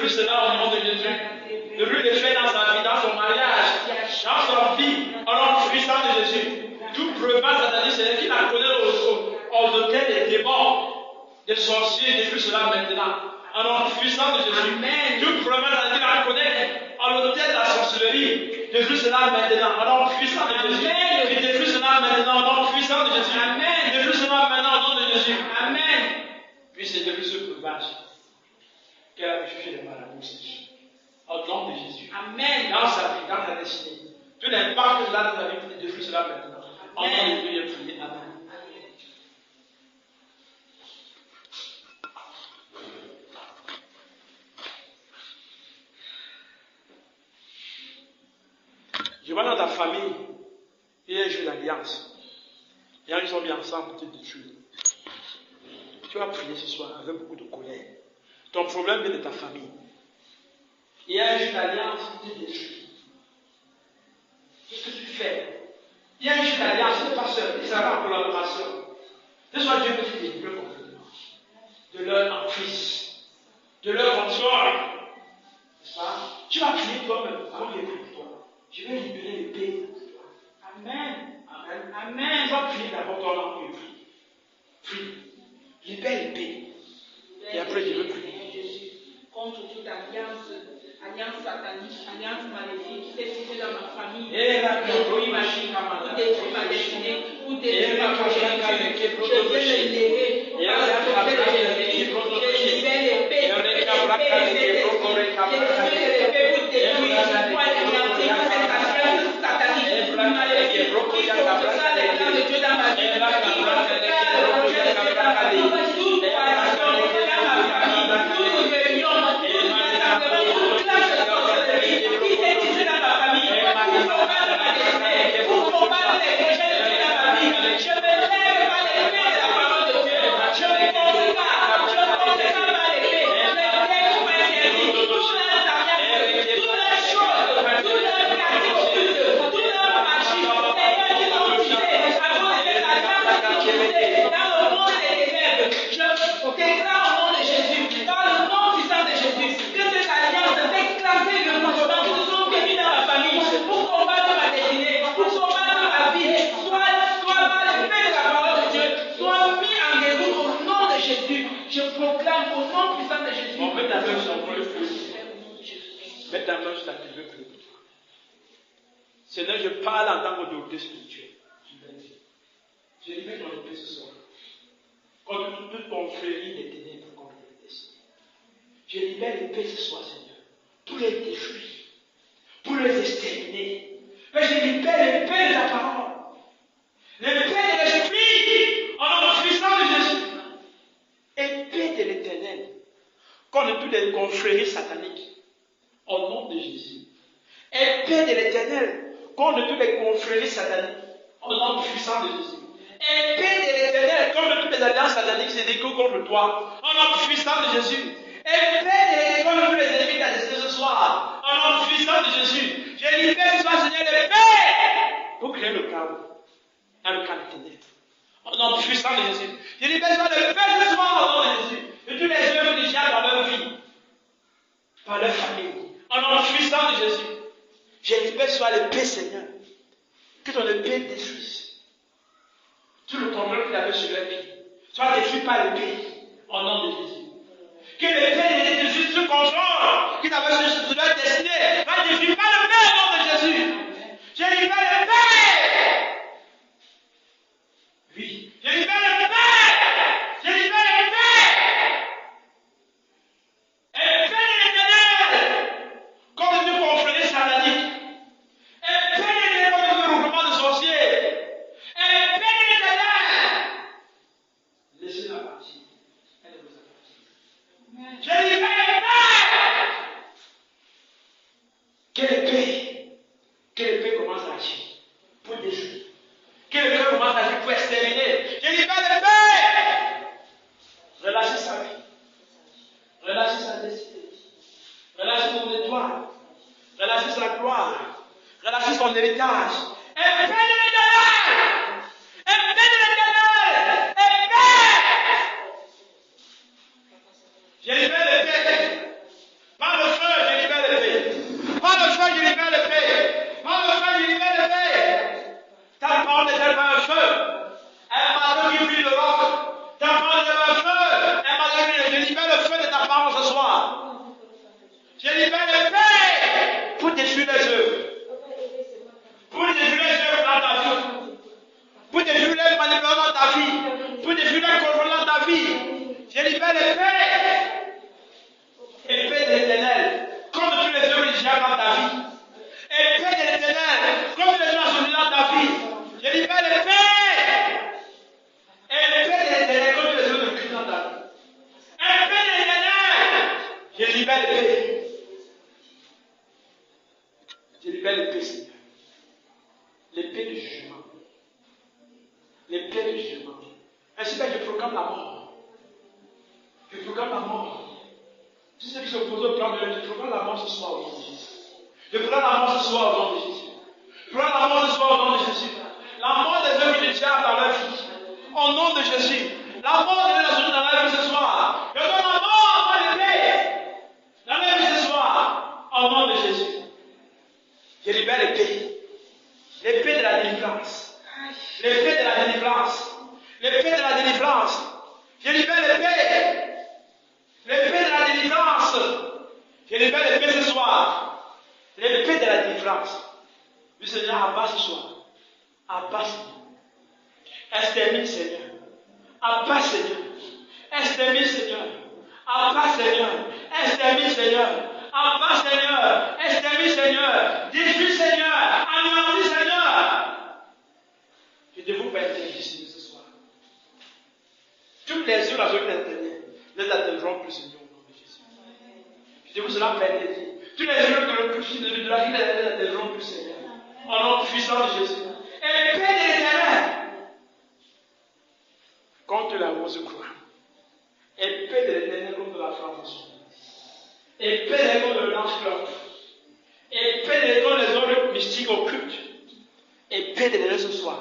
A: Détruis cela au nom de Jésus. Détruis les faits dans sa vie, dans son mariage, dans sa vie, au nom puissant de Jésus. Tout brevet satanique, c'est qui la connaît aux hôtels des démons, des sorciers, détruis cela maintenant. Au nom puissant de Jésus. Amen. Tout brevet satanique la connaît à l'hôtel de la sorcellerie, détruis cela maintenant. Au nom puissant de Jésus. Et détruis cela maintenant au nom puissant de Jésus. Amen. Détruis cela maintenant au nom de Jésus. Amen. Puis c'est depuis ce breuvage qu'elle a jugé les marabouts sèches. Au nom de Jésus. Amen. Dans sa vie, dans sa destinée. Tout l'impact que là, nous avons pris, détruis cela maintenant. Au nom de Dieu, prier. Amen. Je vois dans ta famille, il y a un jeu d'alliance. Et ils sont mis ensemble pour te détruire. Tu vas prier ce soir avec beaucoup de colère. Ton problème vient de ta famille. Il y a un jeu d'alliance qui te détruit. Qu'est-ce que tu fais? Il y a un jeu d'alliance, ce n'est pas seul, il sera en collaboration. Ce soit Dieu qui te délivre complètement de leur emprise, de leur contrôle. N'est-ce pas? Tu vas prier toi-même avant que je prie pour toi. Je vais libérer les paix. Amen. Amen. Amen. Tu vas prier d'abord toi avant que je prie. Prie. Libère les paix. Et après je veux prier.
B: Contre toute alliance satanique, alliance maléfique qui s'est située dans ma famille, pour détruire ma destinée, pour détruire ma progéniture. Je veux les lever par la portée de Jésus. Je libère les paix, pour détruire, pour anéantir cette alliance satanique, maléfique, qui contredira les plans de Dieu dans ma vie, qui contredira le projet de Dieu dans ma vie, toute relation dans ma famille, toute réunion, toute rassemblement, toute classe de sorcellerie qui s'est tissée dans ma famille, pour combattre ma destinée, pour combattre les projets de Dieu dans ma vie. Je me lève par l'épée de la parole de Dieu. Je me consacre par l'épée. Je détruis ma interdit, toute leur alliance, toute leur chose, toute leur pratique occulte, toute leur magie, Seigneur, qui sont tissés à cause de cette alliance qui sont tissés dans le monde des ténèbres. Je déclare au nom de Jésus, dans le nom puissant de Jésus, que cette alliance, cette clarté de mouvement qui se sont réunis dans ma famille pour combattre ma destinée, pour combattre ma vie, soit par l'effet de la parole de Dieu, soit mis en déroute au nom de Jésus. Je proclame au nom puissant de Jésus.
A: Bon, mets ta main sur ton feu. Mets ta main sur ta feu. Seigneur, je parle en tant qu'autorité spirituelle. Je libère ton épée ce soir. Contre toute confrérie des ténèbres contre les destinés. Je libère l'épée ce soir, Seigneur. Pour les détruire. Pour les exterminer. Mais je libère l'épée de la parole. L'épée de l'esprit. En nom puissant de Jésus. Épée de l'éternel. Contre toutes les confréries sataniques. Au nom de Jésus. Épée de l'éternel. Contre toutes les confréries sataniques. Au nom puissant de Jésus. Épée de l'éternel. Contre toutes les alliances sataniques qui se découvrent contre toi. Au nom puissant de Jésus. Épée de l'éternel contre tous les ennemis de ta destinée ce soir. Au nom puissant de Jésus. Je libère ce soir, Seigneur, l'épée pour créer le chaos. Dans le camp des ténèbres. Au nom puissant de Jésus. Je libère ce soir l'épée ce soir au nom de Jésus. De tous les œuvres du diable dans leur vie. Par leur famille. Au nom puissant de Jésus. Je libère ce soir l'épée, Seigneur. Que ton épée détruise tout le contrôle qu'il avait sur leur vie. Soit détruit par l'épée. Au nom de Jésus. Que l'épée détruise ce contrôle qu'il avait sur leur destinée. Soit détruit par l'épée au nom de Jésus. Je libère l'épée. Oui. Je libère l'épée. Je libère l'épée. Épée de l'éternel. Comme une confrérie satanique. Épée de l'éternel comme un regroupement de sorciers. Épée de l'éternel. Laissez-la partir. Elle vous appartient. Je libère l'épée. Quelle épée? Quelle épée commence à agir pour détruire? Quelle épée commence à agir pour exterminer? Je libère l'épée. Relâchez sa vie. Relâchez sa destinée. Relâchez son étoile. Relâchez sa gloire. Relâchez son héritage. Épée de l'éternel. Épée de l'éternel. Épée. Je libère l'épée. Par Je libère l'épée, Seigneur. L'épée du jugement. L'épée du jugement. Ainsi que je proclame la mort. Je proclame la mort. Tous ceux qui s'opposent au plan de Dieu, je proclame la mort ce soir au nom de Jésus. Je proclame la mort ce soir au nom de Jésus. Je proclame la mort ce soir au nom de Jésus. La mort des œuvres du diable dans leur vie. Au nom de Jésus. La mort de la journée dans leur vie ce soir. Je donne la mort à l'épée. Dans leur vie ce soir. Au nom de Jésus. Je libère l'épée. L'épée de la délivrance. L'épée de la délivrance. L'épée de la délivrance. Je libère l'épée. L'épée de la délivrance. Je libère l'épée ce soir. L'épée de la délivrance. Le Seigneur abat ce soir. Abat Seigneur. Extermine Seigneur. Abat Seigneur. Extermine Seigneur. Abat Seigneur. Extermine Seigneur. Abat Seigneur. Extermine Seigneur. Détruis Seigneur. Anéantis Seigneur. Je dévoue Père difficile ce soir. Toutes les yeux, la joie de les atteindront plus Seigneur au nom de Jésus. Je dévoue cela Père dit. Tous les yeux que le plus de la vie les atteindront plus Seigneur. Au nom puissant de Jésus. Et l'épée de l'Éternel contre la rose croix. Épée de l'Éternel contre la franc-maçonnerie. Épée de l'Éternel contre le lance-clope. Épée de l'Éternel contre les ordres mystiques occultes. Épée de l'Éternel ce soir.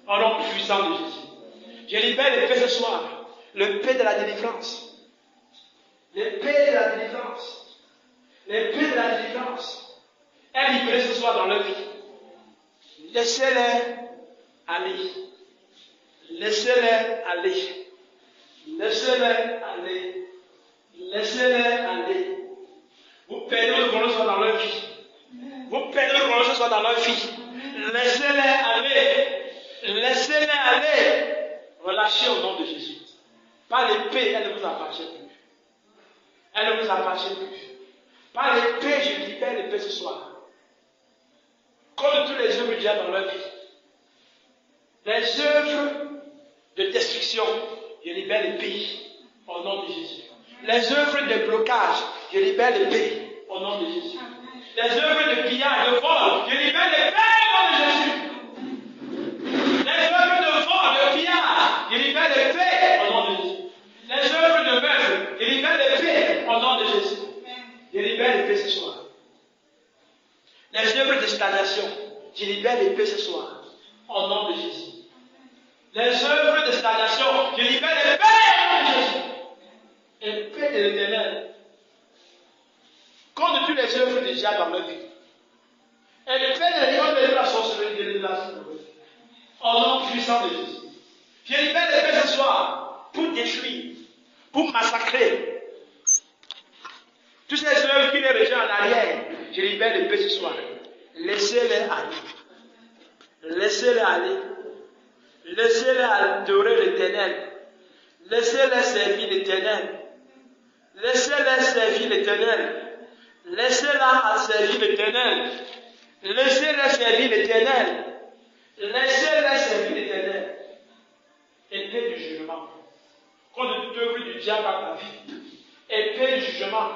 A: Au nom puissant de Jésus. Je libère l'épée ce soir. L'épée de la délivrance. L'épée de la délivrance. L'épée de la délivrance. Elle libère ce soir dans leur vie. Laissez-les aller. Laissez-les aller. Laissez-les aller. Laissez-les aller. Vous perdez le contrôle soit dans leur vie. Vous perdez le contrôle soit dans leur vie. Laissez-les aller. Laissez-les aller. Relâchez au nom de Jésus. Par l'épée, elle ne vous appartient plus. Elle ne vous appartient plus. Par l'épée, je libère l'épée ce soir. Contre tous les œuvres du diable dans leur vie. Les œuvres de destruction, je libère l'épée au nom de Jésus. Les œuvres de blocage, je libère l'épée au nom de Jésus. Les œuvres de pillage, de vol, je libère l'épée au nom de Jésus. Les œuvres de vol, de pillage, je libère l'épée au nom de Jésus. Les œuvres de meurtre, je libère l'épée au nom de Jésus. Je libère l'épée ce soir. Les œuvres de stagnation, je libère l'épée ce soir au nom de Jésus. Les œuvres de stagnation, je libère l'épée au nom de Jésus. Épée de l'Éternel. Contre toutes les œuvres du diable dans leur vie. Et l'épée de l'Éternel de la sorcellerie de l'Église. Au nom puissant de Jésus. Je libère l'épée ce soir pour détruire, pour massacrer. Toutes ces œuvres qui les rejettent en arrière, je libère l'épée ce soir. Laissez-les aller. Laissez-les aller. Laissez-les adorer l'Éternel. Laissez-les servir l'Éternel. Laissez-les servir l'Éternel. Laissez-la servir l'Éternel. Laissez-les servir l'Éternel. Laissez-les servir l'Éternel. Épée du jugement. Contre toute œuvre du diable dans ta vie. Épée du jugement.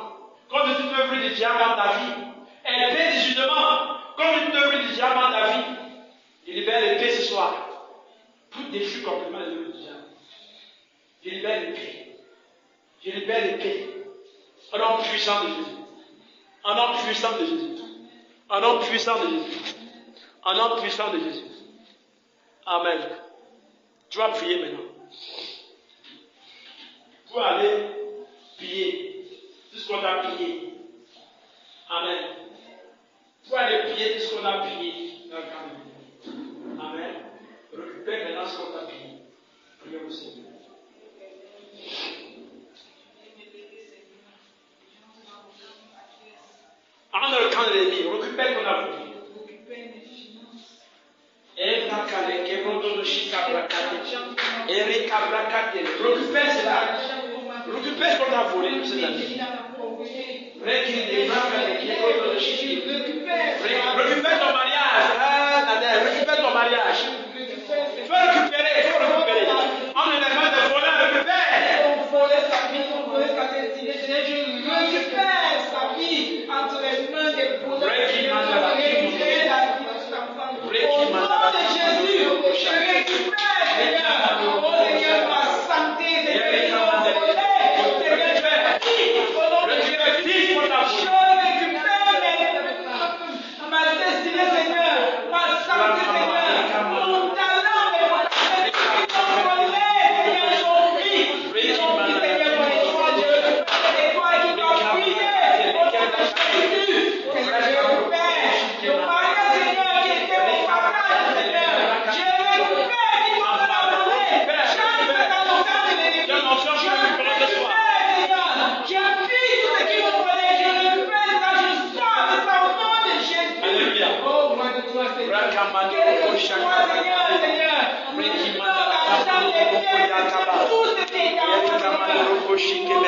A: Contre toute œuvre du diable dans ta vie. Épée du jugement. Contre toute œuvre du diable dans ta vie. Je libère l'épée ce soir. Pour détruire complètement les œuvres du diable. Je libère l'épée. Je libère l'épée. Au nom puissant de Jésus. Au nom puissant de Jésus. Au nom puissant de Jésus. Au nom puissant de Jésus. Amen. Tu vas prier maintenant. Pour aller prier tout ce qu'on a prié. Amen. Pour aller prier tout ce qu'on a prié dans le camp. Amen. Récupère maintenant ce qu'on a prié. Prions au Seigneur. Avant le camp de l'ennemi, récupère ce qu'on a prié. Récupère cela. Récupère ce qu'on a volé, ces amis. Récupère ton mariage. Récupère ton mariage. Il faut récupérer, il faut récupérer. En élevant des voleurs, récupère.
B: On volait sa vie, on volait sa destinée. Je récupère sa vie entre les mains des voleurs.
A: Qui compte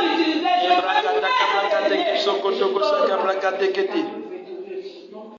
A: l'utiliser,